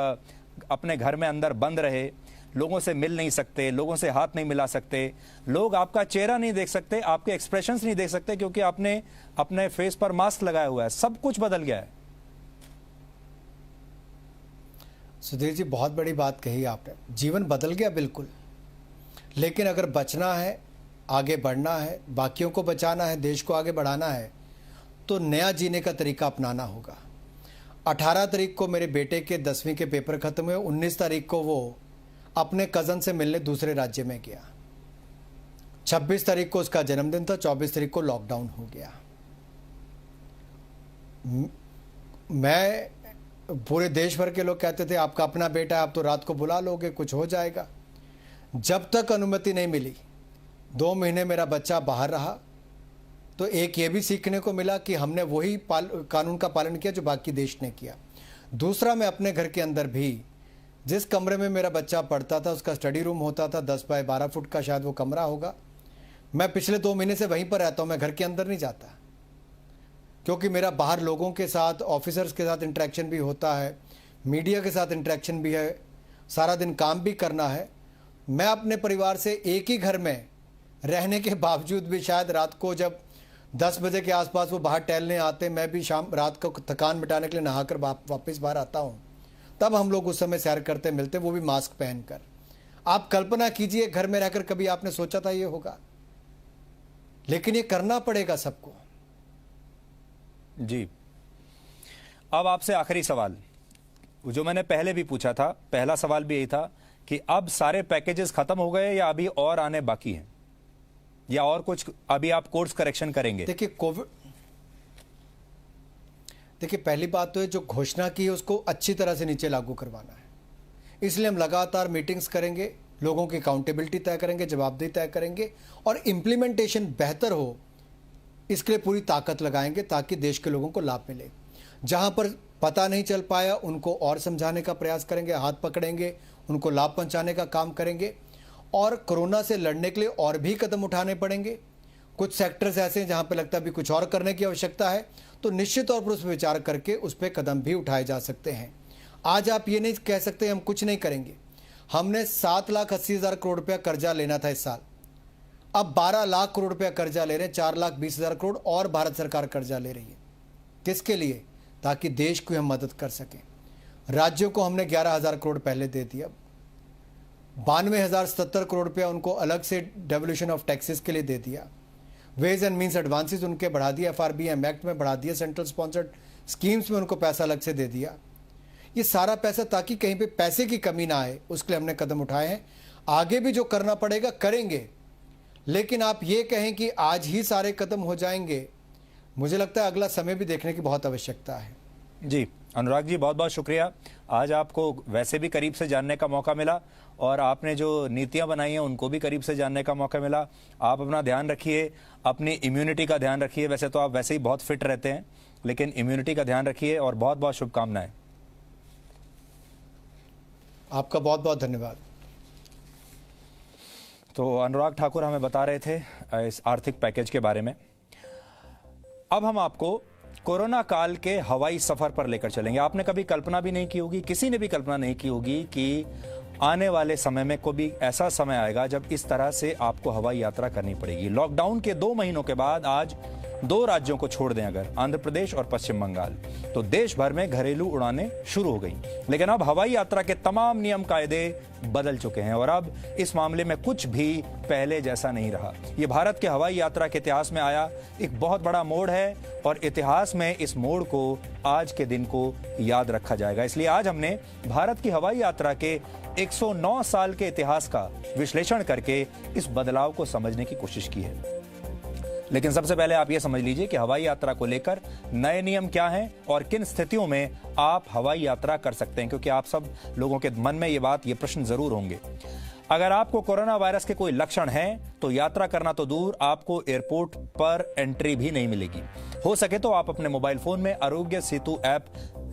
अपने घर में अंदर बंद रहे, लोगों से मिल नहीं सकते, लोगों से हाथ नहीं मिला सकते, लोग आपका चेहरा नहीं देख सकते, आपके एक्सप्रेशंस नहीं देख सकते क्योंकि आपने अपने फेस पर मास्क लगाया हुआ है। सब कुछ बदल गया है। सुधीर जी, बहुत बड़ी बात कही आपने। जीवन बदल गया बिल्कुल, लेकिन अगर बचना है, आगे बढ़ना है, बाकियों को बचाना है, देश को आगे बढ़ाना है, तो नया जीने का तरीका अपनाना होगा। 18 तारीख को मेरे बेटे के 10वीं के पेपर खत्म हुए। 19 तारीख को वो अपने कज़न से मिलने दूसरे राज्य में गया। 26 तारीख को उसका जन्मदिन था। 24 तारीख को लॉकडाउन हो गया। मैं, पूरे देश भर के लोग कहते थे आपका अपना बेटा है, आप तो रात को बुला लोगे, कुछ हो जाएगा। जब तक अनुमति नहीं मिली, 2 महीने मेरा बच्चा बाहर रहा, तो एक ये भी सीखने को मिला कि हमने वही कानून का पालन किया जो बाकी देश ने किया। दूसरा, मैं अपने घर के अंदर भी, जिस कमरे में मेरा बच्चा पढ़ता था उसका स्टडी रूम होता था, 10 बाय 12 फुट का शायद वो कमरा होगा। मैं पिछले 2 महीने से वहीं पर रहता हूँ, मैं घर के अंदर नहीं जाता, क्योंकि मेरा बाहर लोगों के साथ, ऑफिसर्स के साथ इंटरेक्शन भी होता है, मीडिया के साथ इंटरेक्शन भी है, सारा दिन काम भी करना है। मैं अपने परिवार से एक ही घर में रहने के बावजूद भी शायद रात को जब 10 बजे के आसपास वो बाहर टहलने आते, मैं भी शाम रात को थकान मिटाने के लिए नहाकर वापस बाहर आता हूँ, तब हम लोग उस समय सैर करते मिलते, वो भी मास्क पहनकर। आप कल्पना कीजिए, घर में रहकर कभी आपने सोचा था ये होगा? लेकिन ये करना पड़ेगा सबको। जी, अब आपसे आखिरी सवाल, जो मैंने पहले भी पूछा था, पहला सवाल भी यही था कि अब सारे पैकेजेस खत्म हो गए या अभी और आने बाकी हैं, या और कुछ अभी आप कोर्स करेक्शन करेंगे? देखिए, पहली बात तो है, जो घोषणा की है उसको अच्छी तरह से नीचे लागू करवाना है। इसलिए हम लगातार मीटिंग्स करेंगे, लोगों की अकाउंटेबिलिटी तय करेंगे, जवाबदेही तय करेंगे और इम्प्लीमेंटेशन बेहतर हो, इसके लिए पूरी ताकत लगाएंगे ताकि देश के लोगों को लाभ मिले। जहां पर पता नहीं चल पाया उनको और समझाने का प्रयास करेंगे, हाथ पकड़ेंगे, उनको लाभ पहुंचाने का काम करेंगे और कोरोना से लड़ने के लिए और भी कदम उठाने पड़ेंगे। कुछ सेक्टर्स ऐसे हैं जहां पे लगता है अभी कुछ और करने की आवश्यकता है, तो निश्चित तौर पर उस पर विचार करके उस पर कदम भी उठाए जा सकते हैं। आज आप ये नहीं कह सकते हम कुछ नहीं करेंगे। हमने 7,80,000 करोड़ रुपया कर्जा लेना था इस साल, अब 12 लाख करोड़ रुपया कर्जा ले रहे हैं। 4,20,000 करोड़ और भारत सरकार कर्जा ले रही है। किसके लिए? ताकि देश को हम मदद कर सकें। राज्यों को हमने 11,000 करोड़ पहले दे दिया, 92,070 करोड़ रुपया उनको अलग से डेवोल्यूशन ऑफ टैक्सेस के लिए दे दिया, वेज एंड मीन्स एडवांसेस उनके बढ़ा दिया, FRBM एक्ट में बढ़ा दिया, सेंट्रल स्पॉन्सर्ड स्कीम्स में उनको पैसा अलग से दे दिया। ये सारा पैसा ताकि कहीं पे पैसे की कमी ना आए, उसके लिए हमने कदम उठाए हैं। आगे भी जो करना पड़ेगा करेंगे, लेकिन आप ये कहें कि आज ही सारे कदम हो जाएंगे, मुझे लगता है अगला समय भी देखने की बहुत आवश्यकता है। जी अनुराग जी, बहुत बहुत शुक्रिया। आज आपको वैसे भी करीब से जानने का मौका मिला और आपने जो नीतियां बनाई हैं उनको भी करीब से जानने का मौका मिला। आप अपना ध्यान रखिए, अपनी इम्यूनिटी का ध्यान रखिए। वैसे तो आप वैसे ही बहुत फिट रहते हैं, लेकिन इम्यूनिटी का ध्यान रखिए और बहुत बहुत शुभकामनाएं। आपका बहुत बहुत धन्यवाद। तो अनुराग ठाकुर हमें बता रहे थे इस आर्थिक पैकेज के बारे में। अब हम आपको कोरोना काल के हवाई सफर पर लेकर चलेंगे। आपने कभी कल्पना भी नहीं की होगी, किसी ने भी कल्पना नहीं की होगी कि आने वाले समय में कोई ऐसा समय आएगा जब इस तरह से आपको हवाई यात्रा करनी पड़ेगी। लॉकडाउन के 2 महीनों के बाद आज 2 राज्यों को छोड़ दें अगर, आंध्र प्रदेश और पश्चिम बंगाल, तो देश भर में घरेलू उड़ानें शुरू हो गई। लेकिन अब हवाई यात्रा के तमाम नियम कायदे बदल चुके हैं और अब इस मामले में कुछ भी पहले जैसा नहीं रहा। ये भारत के हवाई यात्रा के इतिहास में आया एक बहुत बड़ा मोड़ है और इतिहास में इस मोड़ को आज के दिन को याद रखा जाएगा। इसलिए आज हमने भारत की हवाई यात्रा के 109 साल के इतिहास का विश्लेषण करके इस बदलाव को समझने की कोशिश की है। लेकिन सबसे पहले आप यह समझ लीजिए कि हवाई यात्रा को लेकर नए नियम क्या हैं और किन स्थितियों में आप हवाई यात्रा कर सकते हैं, क्योंकि आप सब लोगों के मन में ये प्रश्न जरूर होंगे। अगर आपको कोरोना वायरस के कोई लक्षण हैं तो यात्रा करना तो दूर, आपको एयरपोर्ट पर एंट्री भी नहीं मिलेगी। हो सके तो आप अपने मोबाइल फोन में आरोग्य सेतु ऐप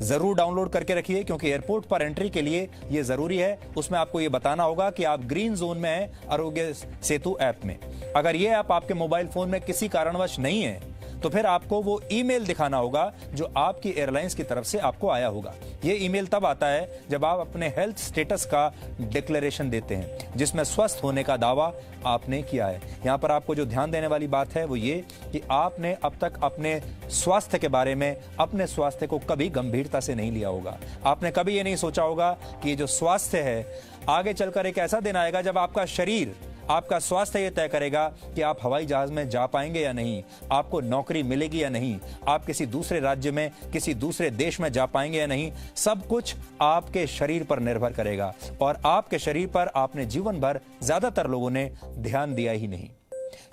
जरूर डाउनलोड करके रखिए, क्योंकि एयरपोर्ट पर एंट्री के लिए यह जरूरी है। उसमें आपको यह बताना होगा कि आप ग्रीन जोन में हैं आरोग्य सेतु ऐप में। अगर यह ऐप आपके मोबाइल फोन में किसी कारणवश नहीं है तो फिर आपको वो ईमेल दिखाना होगा जो आपकी एयरलाइंस की तरफ से आपको आया होगा। ये ईमेल तब आता है जब आप अपने हेल्थ स्टेटस का डिक्लेरेशन देते हैं, जिसमें स्वस्थ होने का दावा आपने किया है। यहां पर आपको जो ध्यान देने वाली बात है वो ये कि आपने अब तक अपने स्वास्थ्य के बारे में, अपने स्वास्थ्य को कभी गंभीरता से नहीं लिया होगा। आपने कभी ये नहीं सोचा होगा कि ये जो स्वास्थ्य है, आगे चलकर एक ऐसा दिन आएगा जब आपका शरीर, आपका स्वास्थ्य यह तय करेगा कि आप हवाई जहाज में जा पाएंगे या नहीं, आपको नौकरी मिलेगी या नहीं, आप किसी दूसरे राज्य में, किसी दूसरे देश में जा पाएंगे या नहीं। सब कुछ आपके शरीर पर निर्भर करेगा और आपके शरीर पर आपने जीवन भर ज्यादातर लोगों ने ध्यान दिया ही नहीं।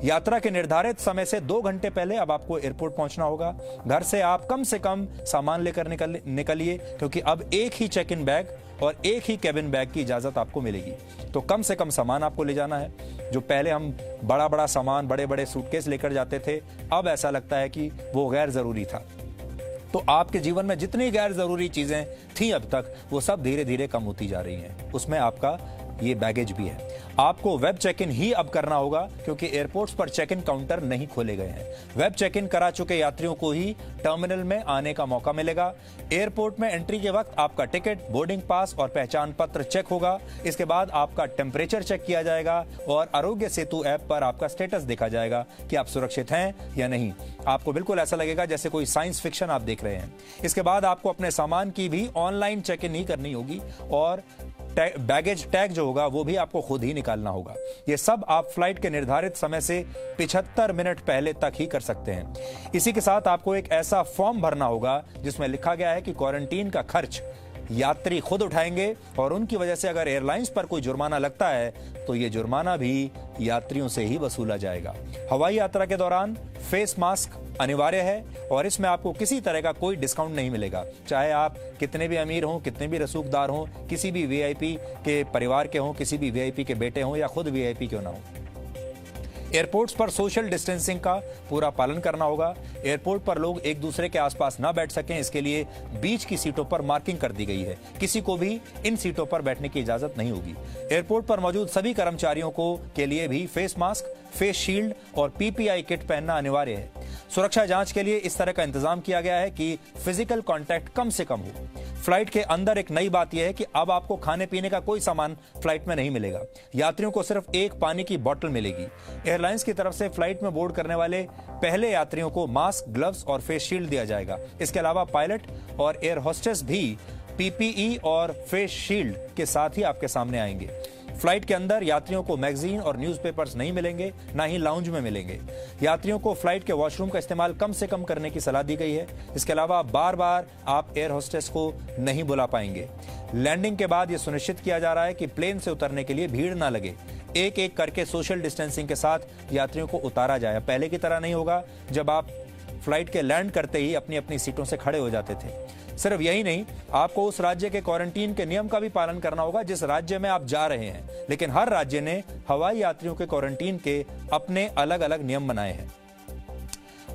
यात्रा के निर्धारित समय से 2 घंटे पहले अब आपको एयरपोर्ट पहुंचना होगा। घर से आप कम से कम सामान लेकर निकलिए, क्योंकि अब एक ही चेक इन बैग और एक ही कैबिन बैग की इजाजत आपको मिलेगी। तो कम से कम सामान आपको ले जाना है। जो पहले हम बड़ा बड़ा सामान, बड़े बड़े सूटकेस लेकर जाते थे, अब ऐसा लगता है कि वो गैर जरूरी था। तो आपके जीवन में जितनी गैर जरूरी चीजें थी अब तक, वो सब धीरे धीरे कम होती जा रही हैं। उसमें आपका ये बैगेज भी है। आपको वेब चेक इन ही अब करना होगा, क्योंकि एयरपोर्ट्स पर चेक इन काउंटर नहीं खोले गए हैं। वेब चेक इन करा चुके यात्रियों को ही टर्मिनल में आने का मौका मिलेगा। एयरपोर्ट में एंट्री के वक्त आपका टिकट, बोर्डिंग पास और पहचान पत्र चेक होगा। इसके बाद आपका टेम्परेचर चेक किया जाएगा और आरोग्य सेतु ऐप पर आपका स्टेटस देखा जाएगा कि आप सुरक्षित हैं या नहीं। आपको बिल्कुल ऐसा लगेगा जैसे कोई साइंस फिक्शन आप देख रहे हैं। इसके बाद आपको अपने सामान की भी ऑनलाइन चेक इन ही करनी होगी और बैगेज टैग जो होगा वो भी आपको खुद ही निकालना होगा। ये सब आप फ्लाइट के निर्धारित समय से 75 मिनट पहले तक ही कर सकते हैं। इसी के साथ आपको एक ऐसा फॉर्म भरना होगा जिसमें लिखा गया है कि क्वारंटीन का खर्च यात्री खुद उठाएंगे और उनकी वजह से अगर एयरलाइंस पर कोई जुर्माना लगता है तो ये जुर्माना भी यात्रियों से ही वसूला जाएगा। हवाई यात्रा के दौरान फेस मास्क अनिवार्य है और इसमें आपको किसी तरह का कोई डिस्काउंट नहीं मिलेगा, चाहे आप कितने भी अमीर हों, कितने भी रसूखदार हों, किसी भी वीआईपी के परिवार के हों, किसी भी वीआईपी के बेटे हों या खुद वीआईपी क्यों ना हो। एयरपोर्ट्स पर सोशल डिस्टेंसिंग का पूरा पालन करना होगा। एयरपोर्ट पर लोग एक दूसरे के आसपास ना बैठ सकें, इसके लिए बीच की सीटों पर मार्किंग कर दी गई है। किसी को भी इन सीटों पर बैठने की इजाजत नहीं होगी। एयरपोर्ट पर मौजूद सभी कर्मचारियों को के लिए भी फेस मास्क, फेस शील्ड और पीपीआई किट पहनना अनिवार्य है। सुरक्षा जांच के लिए इस तरह का इंतजाम किया गया है कि फिजिकल कांटेक्ट कम से कम हो। फ्लाइट के अंदर एक नई बात यह है कि अब आपको खाने पीने का कोई सामान फ्लाइट में नहीं मिलेगा। यात्रियों को सिर्फ एक पानी की बोतल मिलेगी। एयरलाइंस की तरफ से फ्लाइट में बोर्ड करने वाले पहले यात्रियों को मास्क, ग्लव्स और फेस शील्ड दिया जाएगा। इसके अलावा पायलट और एयर होस्टेस भी पीपीई और फेस शील्ड के साथ ही आपके सामने आएंगे। फ्लाइट के अंदर यात्रियों को मैगजीन और न्यूज़पेपर्स नहीं मिलेंगे, ना ही लाउंज में मिलेंगे। यात्रियों को फ्लाइट के वॉशरूम का इस्तेमाल कम से कम करने की सलाह दी गई है। इसके अलावा बार बार आप एयर होस्टेस को नहीं बुला पाएंगे। लैंडिंग के बाद यह सुनिश्चित किया जा रहा है कि प्लेन से उतरने के लिए भीड़ ना लगे। एक एक करके सोशल डिस्टेंसिंग के साथ यात्रियों को उतारा जाए। पहले की तरह नहीं होगा जब आप फ्लाइट के लैंड करते ही अपनी अपनी सीटों से खड़े हो जाते थे। सिर्फ यही नहीं, आपको उस राज्य के क्वारंटीन के नियम का भी पालन करना होगा जिस राज्य में आप जा रहे हैं। लेकिन हर राज्य ने हवाई यात्रियों के क्वारंटीन के अपने अलग अलग नियम बनाए हैं।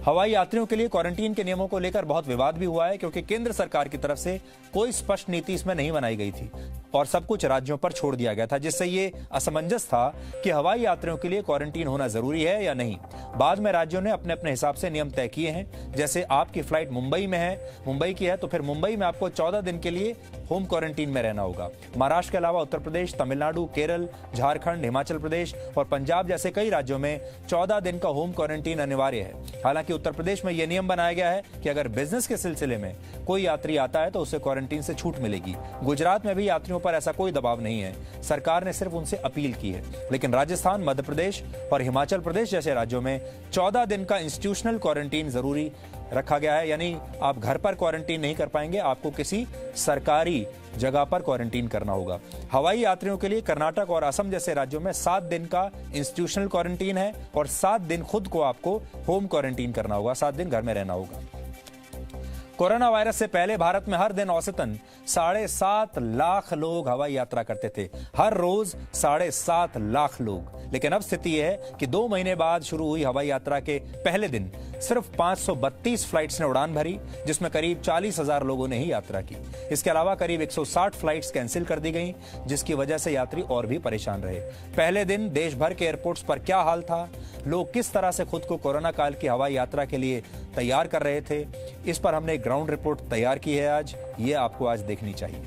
हवाई यात्रियों के लिए क्वारंटीन के नियमों को लेकर बहुत विवाद भी हुआ है, क्योंकि केंद्र सरकार की तरफ से कोई स्पष्ट नीति इसमें नहीं बनाई गई थी और सब कुछ राज्यों पर छोड़ दिया गया था, जिससे ये असमंजस था कि हवाई यात्रियों के लिए क्वारंटीन होना जरूरी है या नहीं। बाद में राज्यों ने अपने अपने हिसाब से नियम तय किए हैं। जैसे आपकी फ्लाइट मुंबई की है तो फिर मुंबई में आपको 14 दिन के लिए होम क्वारंटीन में रहना होगा। महाराष्ट्र के अलावा उत्तर प्रदेश, तमिलनाडु, केरल, झारखंड, हिमाचल प्रदेश और पंजाब जैसे कई राज्यों में 14 दिन का होम क्वारंटीन अनिवार्य है। हालांकि उत्तर प्रदेश में यह नियम बनाया गया है कि अगर बिजनेस के सिलसिले में कोई यात्री आता है तो उसे क्वारंटीन से छूट मिलेगी। गुजरात में भी यात्रियों पर ऐसा कोई दबाव नहीं है, सरकार ने सिर्फ उनसे अपील की है। लेकिन राजस्थान, मध्य प्रदेश और हिमाचल प्रदेश जैसे राज्यों में 14 दिन का इंस्टीट्यूशनल क्वारंटीन जरूरी रखा गया है। यानी आप घर पर क्वारंटीन नहीं कर पाएंगे, आपको किसी सरकारी जगह पर क्वारंटीन करना होगा। हवाई यात्रियों के लिए कर्नाटक और असम जैसे राज्यों में 7 दिन का इंस्टीट्यूशनल क्वारंटीन है और 7 दिन खुद को आपको होम क्वारंटीन करना होगा, 7 दिन घर में रहना होगा। कोरोना वायरस से पहले भारत में हर दिन औसतन 7.5 लाख लोग हवाई यात्रा करते थे। हर रोज 7.5 लाख लोग। लेकिन अब स्थिति यह है कि 2 महीने बाद शुरू हुई हवाई यात्रा के पहले दिन सिर्फ 532 फ्लाइट्स ने उड़ान भरी, जिसमें करीब 40,000 लोगों ने ही यात्रा की। इसके अलावा करीब 160 फ्लाइट्स कैंसिल कर दी गईं, जिसकी वजह से यात्री और भी परेशान रहे। पहले दिन देश भर के एयरपोर्ट्स पर क्या हाल था, लोग किस तरह से खुद को कोरोना काल की हवाई यात्रा के लिए तैयार कर रहे थे, इस पर हमने ग्राउंड रिपोर्ट तैयार की है आज। ये आपको आज देखनी चाहिए।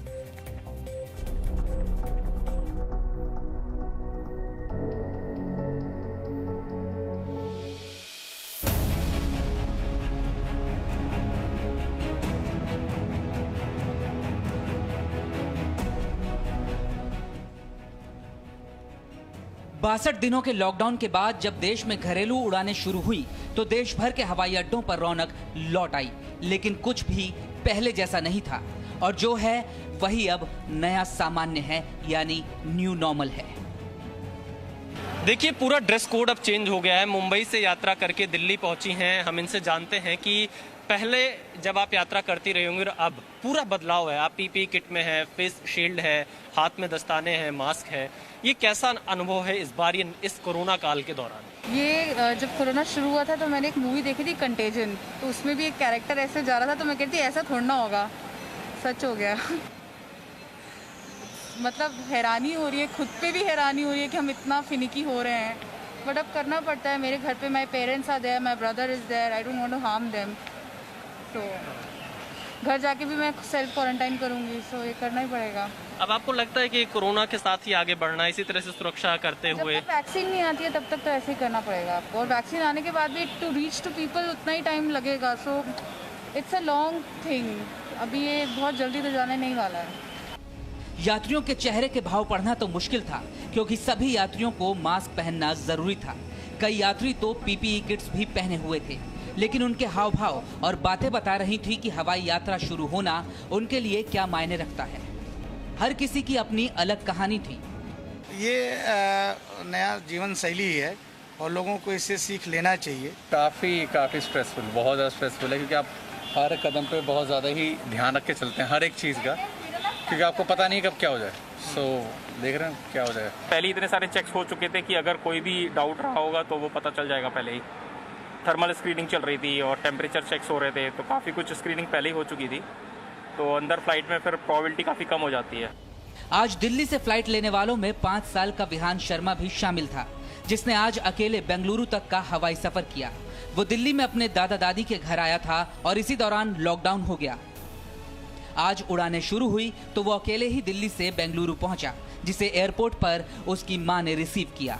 बासठ दिनों के लॉकडाउन के बाद जब देश में घरेलू उड़ानें शुरू हुई तो देश भर के हवाई अड्डों पर रौनक लौट आई। लेकिन कुछ भी पहले जैसा नहीं था और जो है वही अब नया सामान्य है, यानी न्यू नॉर्मल है। देखिए, पूरा ड्रेस कोड अब चेंज हो गया है। मुंबई से यात्रा करके दिल्ली पहुंची हैं, हम इनसे जानते हैं कि पहले जब आप यात्रा करती रही होंगी और अब पूरा बदलाव है। आप पीपी किट में है, फेस शील्ड है, हाथ में दस्ताने हैं, मास्क है। ये कैसा अनुभव है इस बार इस कोरोना काल के दौरान? ये जब कोरोना शुरू हुआ था तो मैंने एक मूवी देखी थी कंटेजन, तो उसमें भी एक कैरेक्टर ऐसे जा रहा था तो मैं कहती ऐसा थोड़ा ना होगा, सच हो गया। मतलब हैरानी हो रही है, खुद पे भी हैरानी हो रही है कि हम इतना फिनिकी हो रहे हैं, बट अब करना पड़ता है। मेरे घर पे my parents are there, my brother is there, I don't want to harm them, तो घर जाके भी मैं सेल्फ क्वारंटाइन करूंगी, सो ये करना ही पड़ेगा। अब आपको लगता है कि कोरोना के साथ ही आगे बढ़ना, इसी तरह से सुरक्षा करते हुए? जब तक वैक्सीन नहीं आती है तब तक तो ऐसे ही करना पड़ेगा आपको, और वैक्सीन आने के बाद भी टू रीच टू पीपल उतना ही टाइम लगेगा, so it's a long thing. अभी ये बहुत जल्दी तो जाने नहीं वाला है। यात्रियों के चेहरे के भाव पढ़ना तो मुश्किल था, क्योंकि सभी यात्रियों को मास्क पहनना जरूरी था। कई यात्री तो पीपीई किट्स भी पहने हुए थे, लेकिन उनके हाव भाव और बातें बता रही थी कि हवाई यात्रा शुरू होना उनके लिए क्या मायने रखता है। हर किसी की अपनी अलग कहानी थी। ये नया जीवन शैली है और लोगों को इससे सीख लेना चाहिए। काफ़ी स्ट्रेसफुल, बहुत ज़्यादा स्ट्रेसफुल है, क्योंकि आप हर कदम पे बहुत ज़्यादा ही ध्यान रख के चलते हैं हर एक चीज़ का, क्योंकि आपको पता नहीं कब क्या हो जाए। सो देख रहे हैं क्या हो जाएगा। पहले इतने सारे चेक्स हो चुके थे कि अगर कोई भी डाउट रहा होगा तो वो पता चल जाएगा पहले ही। थर्मल स्क्रीनिंग चल रही थी और टेम्परेचर चेक्स हो रहे थे, तो काफ़ी कुछ स्क्रीनिंग पहले ही हो चुकी थी, तो अंदर फ्लाइट में फिर प्रोबेबिलिटी काफ़ी कम हो जाती है। आज दिल्ली से फ्लाइट लेने वालों में 5 साल का विहान शर्मा भी शामिल था, जिसने आज अकेले बेंगलुरु तक का हवाई सफर किया। वो दिल्ली में अपने दादा दादी के घर आया था और इसी दौरान लॉकडाउन हो गया। आज उड़ानें शुरू हुई तो वो अकेले ही दिल्ली से बेंगलुरु पहुंचा, जिसे एयरपोर्ट पर उसकी मां ने रिसीव किया।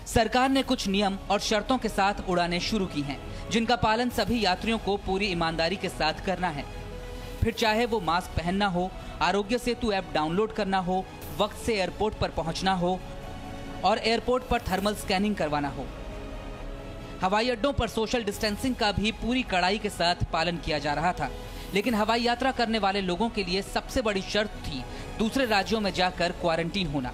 सरकार ने कुछ नियम और शर्तों के साथ उड़ानें शुरू की हैं, जिनका पालन सभी यात्रियों को पूरी ईमानदारी के साथ करना है। फिर चाहे वो मास्क पहनना हो, आरोग्य सेतु ऐप डाउनलोड करना हो, वक्त से एयरपोर्ट पर पहुंचना हो और एयरपोर्ट पर थर्मल स्कैनिंग करवाना हो। हवाई अड्डों पर सोशल डिस्टेंसिंग का भी पूरी कड़ाई के साथ पालन किया जा रहा था, लेकिन हवाई यात्रा करने वाले लोगों के लिए सबसे बड़ी शर्त थी दूसरे राज्यों में जाकर क्वारंटीन होना,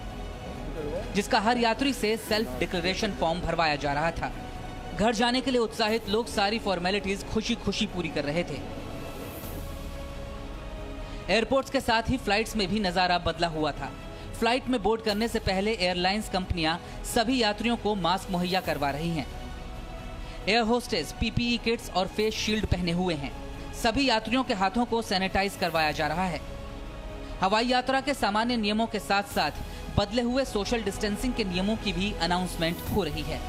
जिसका हर यात्री से सेल्फ डिक्लेरेशन फॉर्म भरवाया जा रहा था। घर जाने के लिए उत्साहित लोग सारी फॉर्मेलिटीज खुशी खुशी पूरी कर रहे थे। एयरपोर्ट्स के साथ ही फ्लाइट्स में भी नजारा बदला हुआ था। फ्लाइट में बोर्ड करने से पहले एयरलाइंस कंपनियां सभी यात्रियों को मास्क मुहैया करवा रही हैं। एयर होस्टेस पीपीई किट्स और फेस शील्ड पहने हुए हैं। सभी यात्रियों के हाथों को सैनिटाइज करवाया जा रहा है। हवाई यात्रा के सामान्य नियमों के साथ साथ बदले हुए सोशल डिस्टेंसिंग के नियमों की भी अनाउंसमेंट हो रही है।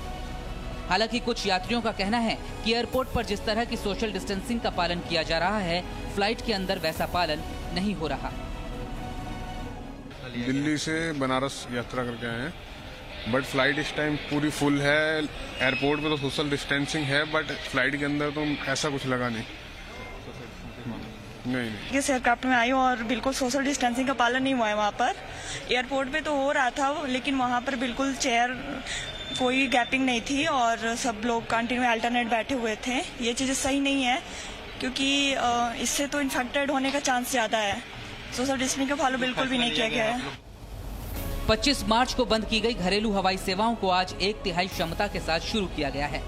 हालांकि कुछ यात्रियों का कहना है कि एयरपोर्ट पर जिस तरह की सोशल डिस्टेंसिंग का पालन किया जा रहा है, फ्लाइट के अंदर वैसा पालन नहीं हो रहा। दिल्ली से बनारस यात्रा करके आए हैं, बट फ्लाइट इस टाइम पूरी फुल है। एयरपोर्ट पे तो सोशल डिस्टेंसिंग है, बट फ्लाइट के अंदर तो ऐसा कुछ लगा नहीं। इस एयरक्राफ्ट में आई हूँ और बिल्कुल सोशल डिस्टेंसिंग का पालन नहीं हुआ है। वहाँ पर एयरपोर्ट पे तो हो रहा था, लेकिन वहाँ पर बिल्कुल चेयर कोई गैपिंग नहीं थी और सब लोग कैंटीन में अल्टरनेट बैठे हुए थे। ये चीज़ें सही नहीं है, क्योंकि इससे तो इन्फेक्टेड होने का चांस ज़्यादा है। सोशल डिस्टेंसिंग का फॉलो बिल्कुल भी नहीं किया गया है। 25 मार्च को बंद की गई घरेलू हवाई सेवाओं को आज 1/3 क्षमता के साथ शुरू किया गया है।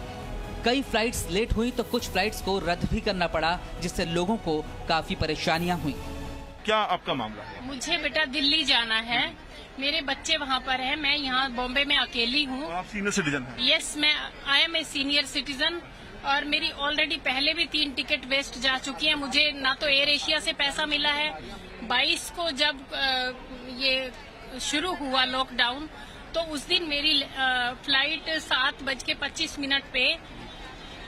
कई फ्लाइट्स लेट हुई तो कुछ फ्लाइट्स को रद्द भी करना पड़ा, जिससे लोगों को काफी परेशानियां हुई। क्या आपका मामला है? मुझे बेटा दिल्ली जाना है, मेरे बच्चे वहाँ पर हैं, मैं यहाँ बॉम्बे में अकेली हूँ। आप सीनियर सिटीजन हैं? यस, मैं I am a senior citizen और मेरी ऑलरेडी पहले भी 3 टिकट वेस्ट जा चुकी हैं। मुझे ना तो एयर एशिया से पैसा मिला है। 22 को जब ये शुरू हुआ लॉकडाउन, तो उस दिन मेरी फ्लाइट 7:25 पे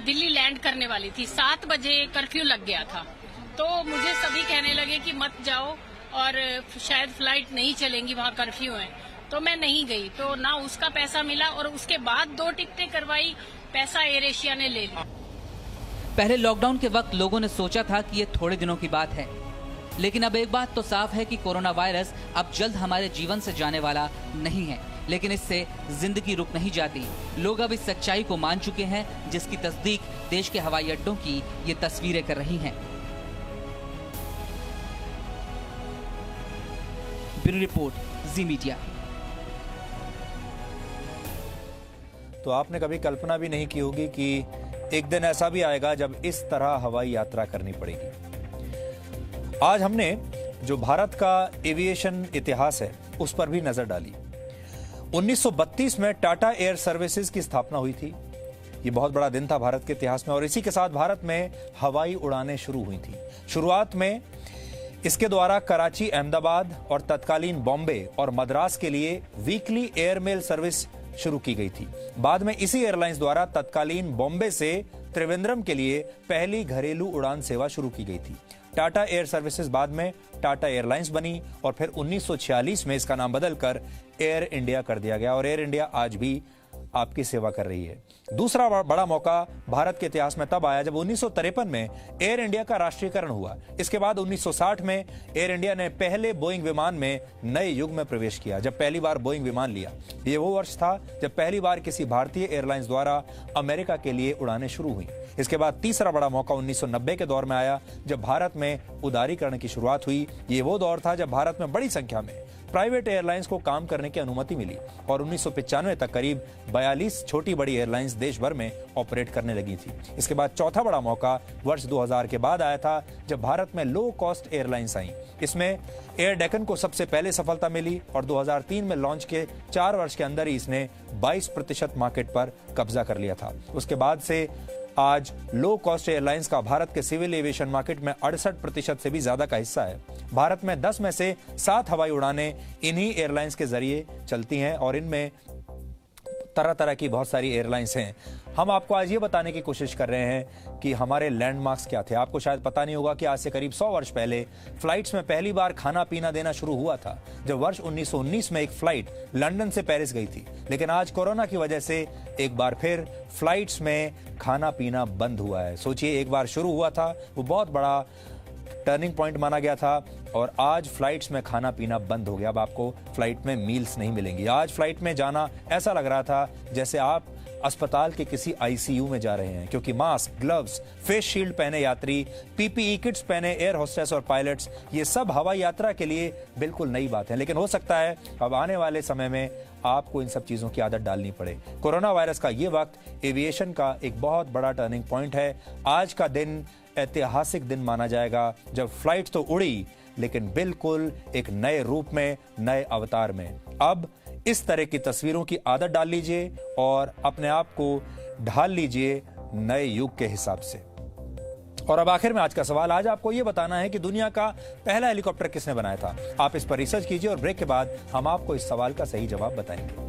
दिल्ली लैंड करने वाली थी। 7 बजे कर्फ्यू लग गया था, तो मुझे सभी कहने लगे कि मत जाओ और शायद फ्लाइट नहीं चलेंगी, वहाँ कर्फ्यू है। तो मैं नहीं गई, तो ना उसका पैसा मिला और उसके बाद 2 टिकटें करवाई, पैसा एयर एशिया ने ले लिया। पहले लॉकडाउन के वक्त लोगों ने सोचा था कि ये थोड़े दिनों की बात है, लेकिन अब एक बात तो साफ है कि कोरोना वायरस अब जल्द हमारे जीवन से जाने वाला नहीं है, लेकिन इससे जिंदगी रुक नहीं जाती। लोग अब इस सच्चाई को मान चुके हैं, जिसकी तस्दीक देश के हवाई अड्डों की ये तस्वीरें कर रही हैं। ब्यूरो रिपोर्ट, जी मीडिया। तो आपने कभी कल्पना भी नहीं की होगी कि एक दिन ऐसा भी आएगा जब इस तरह हवाई यात्रा करनी पड़ेगी। आज हमने जो भारत का एविएशन इतिहास है उस पर भी नजर डाली। 1932 में टाटा एयर सर्विसेज की स्थापना हुई थी। ये बहुत बड़ा दिन था भारत के इतिहास में और इसी के साथ भारत में हवाई उड़ानें शुरू हुई थी। शुरुआत में इसके द्वारा कराची, अहमदाबाद और तत्कालीन बॉम्बे और मद्रास के लिए वीकली एयरमेल सर्विस शुरू की गई थी। बाद में इसी एयरलाइंस द्वारा तत्कालीन बॉम्बे से त्रिवेंद्रम के लिए पहली घरेलू उड़ान सेवा शुरू की गई थी। टाटा एयर सर्विसेज बाद में टाटा एयरलाइंस बनी और फिर 1946 में इसका नाम बदलकर एयर इंडिया कर दिया गया और एयर इंडिया आज भी आपकी सेवा कर रही है। दूसरा बड़ा मौका भारत के इतिहास में तब आया जब 1953 में एयर इंडिया का राष्ट्रीयकरण हुआ। इसके बाद 1960 में एयर इंडिया ने पहले बोइंग विमान में नए युग में प्रवेश किया, जब पहली बार बोइंग विमान लिया। ये वो वर्ष था जब पहली बार किसी भारतीय एयरलाइंस द्वारा अमेरिका के लिए उड़ानें शुरू हुई। इसके बाद तीसरा बड़ा मौका 1990 के दौर में आया, जब भारत में उदारीकरण की शुरुआत हुई। ये वो दौर था जब भारत में बड़ी संख्या में प्राइवेट एयरलाइंस को काम करने की अनुमति मिली और 1995 तक करीब 42 छोटी बड़ी एयरलाइंस देश भर में ऑपरेट करने लगी थी। इसके बाद चौथा बड़ा मौका वर्ष 2000 के बाद आया था, जब भारत में लो कॉस्ट एयरलाइंस आई। इसमें एयर डेक्कन को सबसे पहले सफलता मिली और 2003 में लॉन्च के 4 वर्ष के अंदर ही इसने 22% मार्केट पर कब्जा कर लिया था। उसके बाद से आज लो कॉस्ट एयरलाइंस का भारत के सिविल एविएशन मार्केट में 68% से भी ज्यादा का हिस्सा है। भारत में 10 में से 7 हवाई उड़ानें इन्हीं एयरलाइंस के जरिए चलती हैं और इनमें तरह तरह की बहुत सारी एयरलाइंस हैं। हम आपको आज ये बताने की कोशिश कर रहे हैं कि हमारे लैंडमार्क्स क्या थे। आपको शायद पता नहीं होगा कि आज से करीब 100 वर्ष पहले फ्लाइट्स में पहली बार खाना पीना देना शुरू हुआ था, जब वर्ष 1919 में एक फ्लाइट लंदन से पेरिस गई थी। लेकिन आज कोरोना की वजह से एक बार फिर फ्लाइट्स में खाना पीना बंद हुआ है। सोचिए, एक बार शुरू हुआ था, वो बहुत बड़ा टर्निंग पॉइंट माना गया था और आज फ्लाइट्स में खाना पीना बंद हो गया। अब आपको फ्लाइट में मील्स नहीं मिलेंगी। आज फ्लाइट में जाना ऐसा लग रहा था जैसे आप अस्पताल के किसी आईसीयू में जा रहे हैं, क्योंकि मास्क, ग्लव्स, फेस शील्ड पहने यात्री, पीपीई किट्स पहने एयर होस्टेस और पायलट्स, ये सब हवाई यात्रा के लिए बिल्कुल नई बात है। लेकिन हो सकता है अब आने वाले समय में आपको इन सब चीजों की आदत डालनी पड़े। कोरोना वायरस का ये वक्त एविएशन का एक बहुत बड़ा टर्निंग पॉइंट है। आज का दिन ऐतिहासिक दिन माना जाएगा, जब फ्लाइट तो उड़ी लेकिन बिल्कुल एक नए रूप में, नए अवतार में। अब इस तरह की तस्वीरों की आदत डाल लीजिए और अपने आप को ढाल लीजिए नए युग के हिसाब से। और अब आखिर में आज का सवाल, आज आपको यह बताना है कि दुनिया का पहला हेलीकॉप्टर किसने बनाया था। आप इस पर रिसर्च कीजिए और ब्रेक के बाद हम आपको इस सवाल का सही जवाब बताएंगे।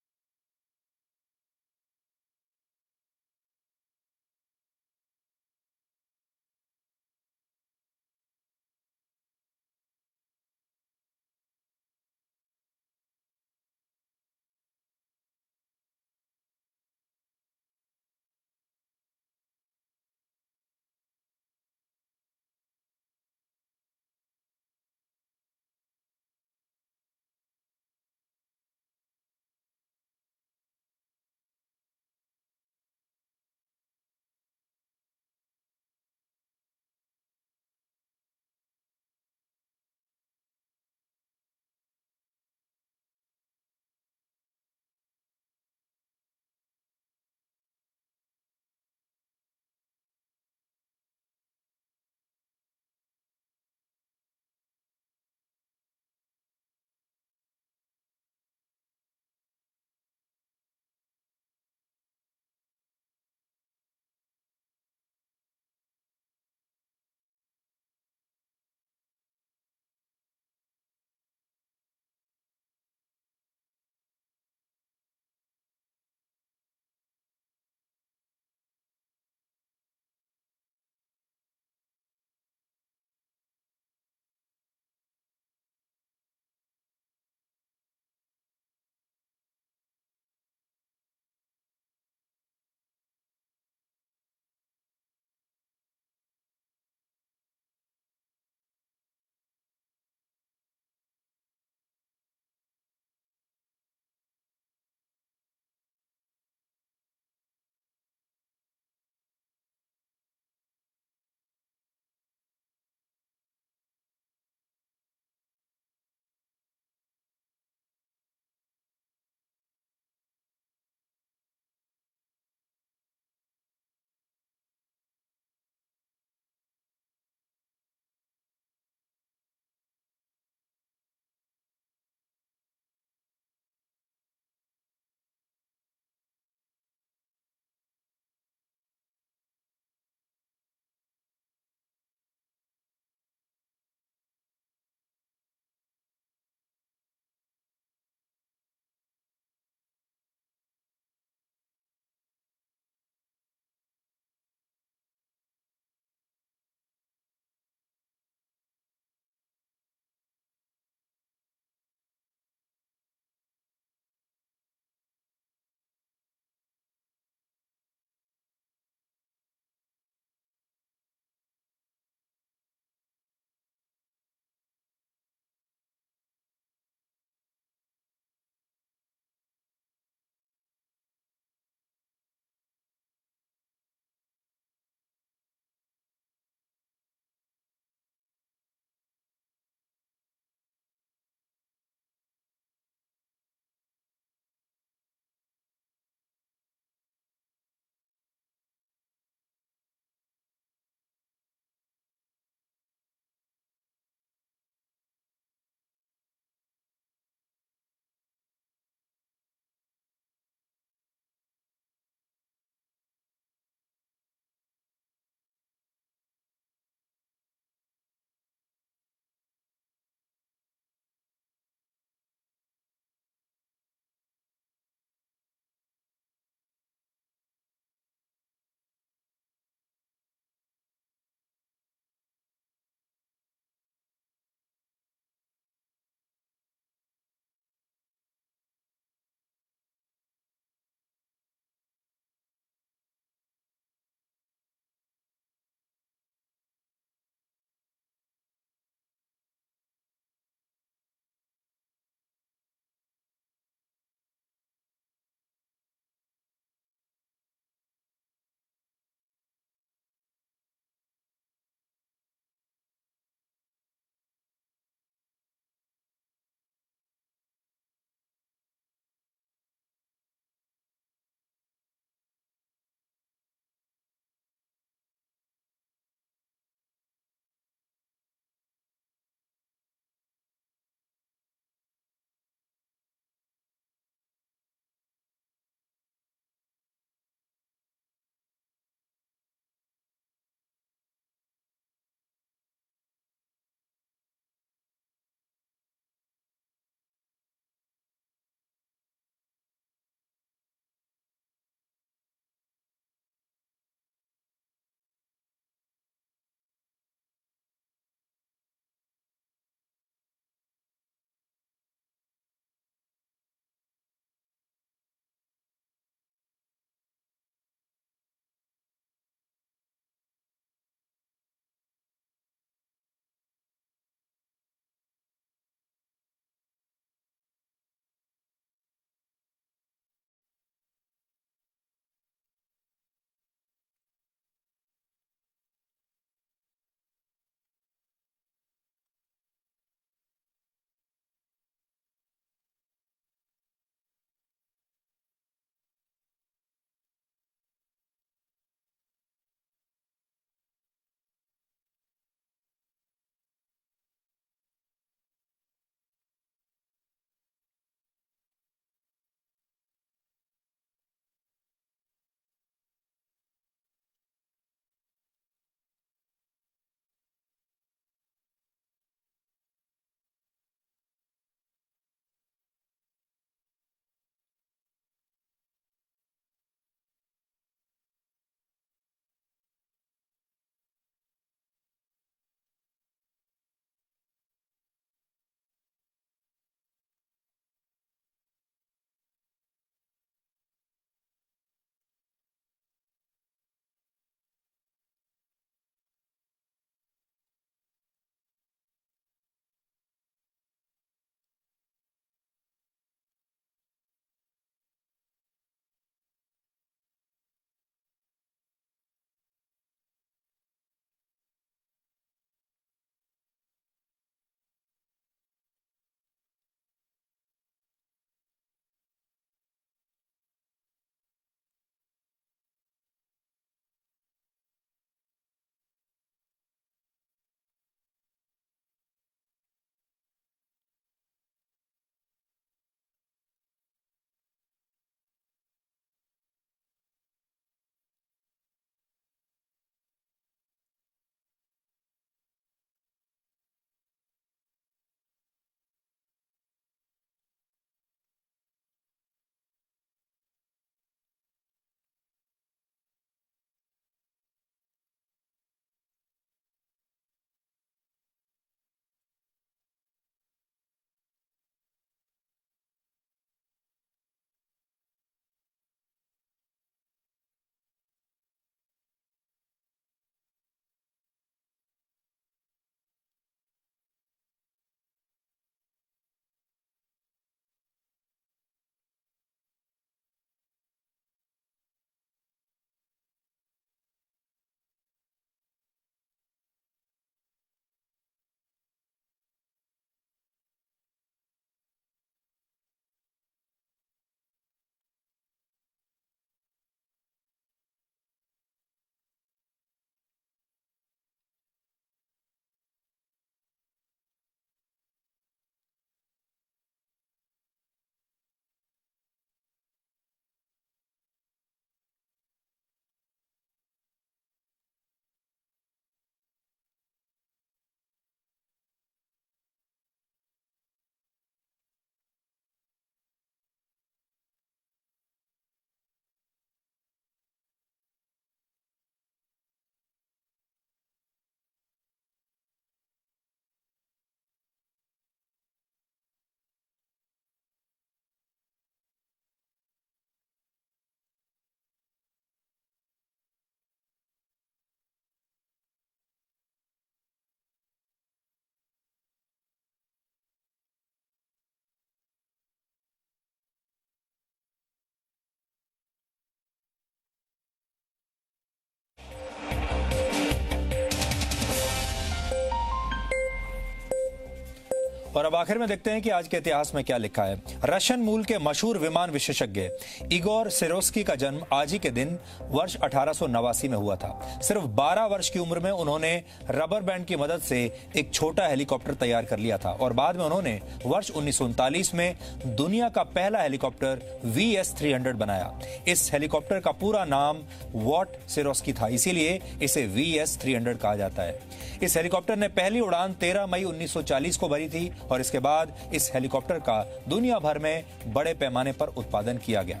और अब आखिर में देखते हैं कि आज के इतिहास में क्या लिखा है। रशियन मूल के मशहूर विमान विशेषज्ञ इगोर सिरोस्की का जन्म आज ही के दिन वर्ष 1889 में हुआ था। सिर्फ 12 वर्ष की उम्र में उन्होंने रबर बैंड की मदद से एक छोटा हेलीकॉप्टर तैयार कर लिया था और बाद में उन्होंने वर्ष 1939 में दुनिया का पहला हेलीकॉप्टर VS-300 बनाया। इस हेलीकॉप्टर का पूरा नाम वॉट सिरोस्की था, इसीलिए इसे VS-300 कहा जाता है। इस हेलीकॉप्टर ने पहली उड़ान 13 मई 1940 को भरी थी और इसके बाद इस हेलीकॉप्टर का दुनिया भर में बड़े पैमाने पर उत्पादन किया गया।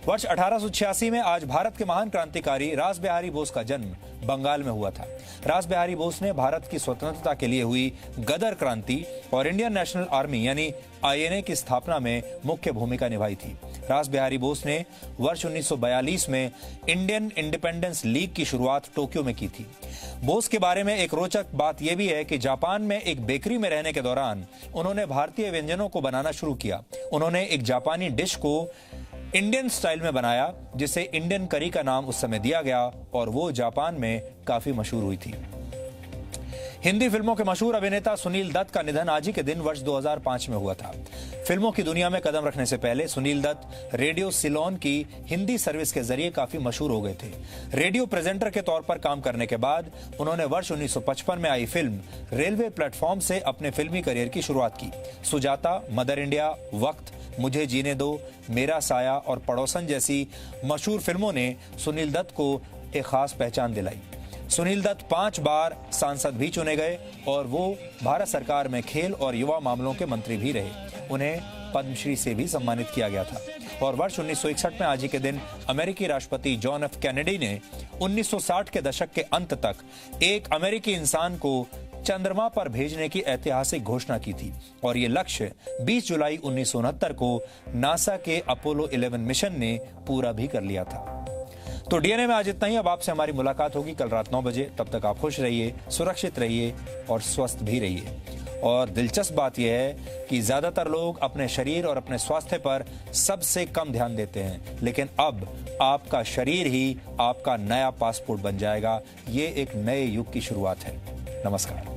वर्ष 1886 में आज भारत के महान क्रांतिकारी रासबिहारी बोस का जन्म बंगाल में हुआ था। रासबिहारी बोस ने भारत की स्वतंत्रता के लिए हुई गदर क्रांति और इंडियन नेशनल आर्मी यानी INA की स्थापना में मुख्य भूमिका निभाई थी। रासबिहारी बोस ने वर्ष 1942 में इंडियन इंडिपेंडेंस लीग की शुरुआत टोक्यो में की थी। बोस के बारे में एक रोचक बात यह भी है कि जापान में एक बेकरी में रहने के दौरान उन्होंने भारतीय व्यंजनों को बनाना शुरू किया। उन्होंने एक जापानी डिश को इंडियन स्टाइल में बनाया जिसे इंडियन करी का नाम उस समय दिया गया और वो जापान में काफी मशहूर हुई थी। हिंदी फिल्मों के मशहूर अभिनेता सुनील दत्त का निधन आज ही के दिन वर्ष 2005 में हुआ था। फिल्मों की दुनिया में कदम रखने से पहले सुनील दत्त रेडियो सिलोन की हिंदी सर्विस के जरिए काफी मशहूर हो गए थे। रेडियो प्रेजेंटर के तौर पर काम करने के बाद उन्होंने वर्ष 1955 में आई फिल्म रेलवे प्लेटफॉर्म से अपने फिल्मी करियर की शुरुआत की। सुजाता, मदर इंडिया, वक्त, मुझे जीने दो, मेरा साया और पड़ोसन जैसी मशहूर फिल्मों ने सुनील दत्त को एक खास पहचान दिलाई। सुनील दत्त 5 बार सांसद भी चुने गए और वो भारत सरकार में खेल और युवा मामलों के मंत्री भी रहे। उन्हें पद्मश्री से भी सम्मानित किया गया था। और वर्ष 1961 में आज ही के दिन अमेरिकी राष्ट्रपति जॉन F कैनेडी ने 1960 के दशक के अंत तक एक अमेरिकी इंसान को चंद्रमा पर भेजने की ऐतिहासिक घोषणा की थी और ये लक्ष्य 20 जुलाई 1969 को नासा के अपोलो 11 मिशन ने पूरा भी कर लिया था। तो DNA में आज इतना ही। अब आपसे हमारी मुलाकात होगी कल रात 9 बजे। तब तक आप खुश रहिए, सुरक्षित रहिए और स्वस्थ भी रहिए। और दिलचस्प बात यह है कि ज्यादातर लोग अपने शरीर और अपने स्वास्थ्य पर सबसे कम ध्यान देते हैं, लेकिन अब आपका शरीर ही आपका नया पासपोर्ट बन जाएगा। ये एक नए युग की शुरुआत है। नमस्कार।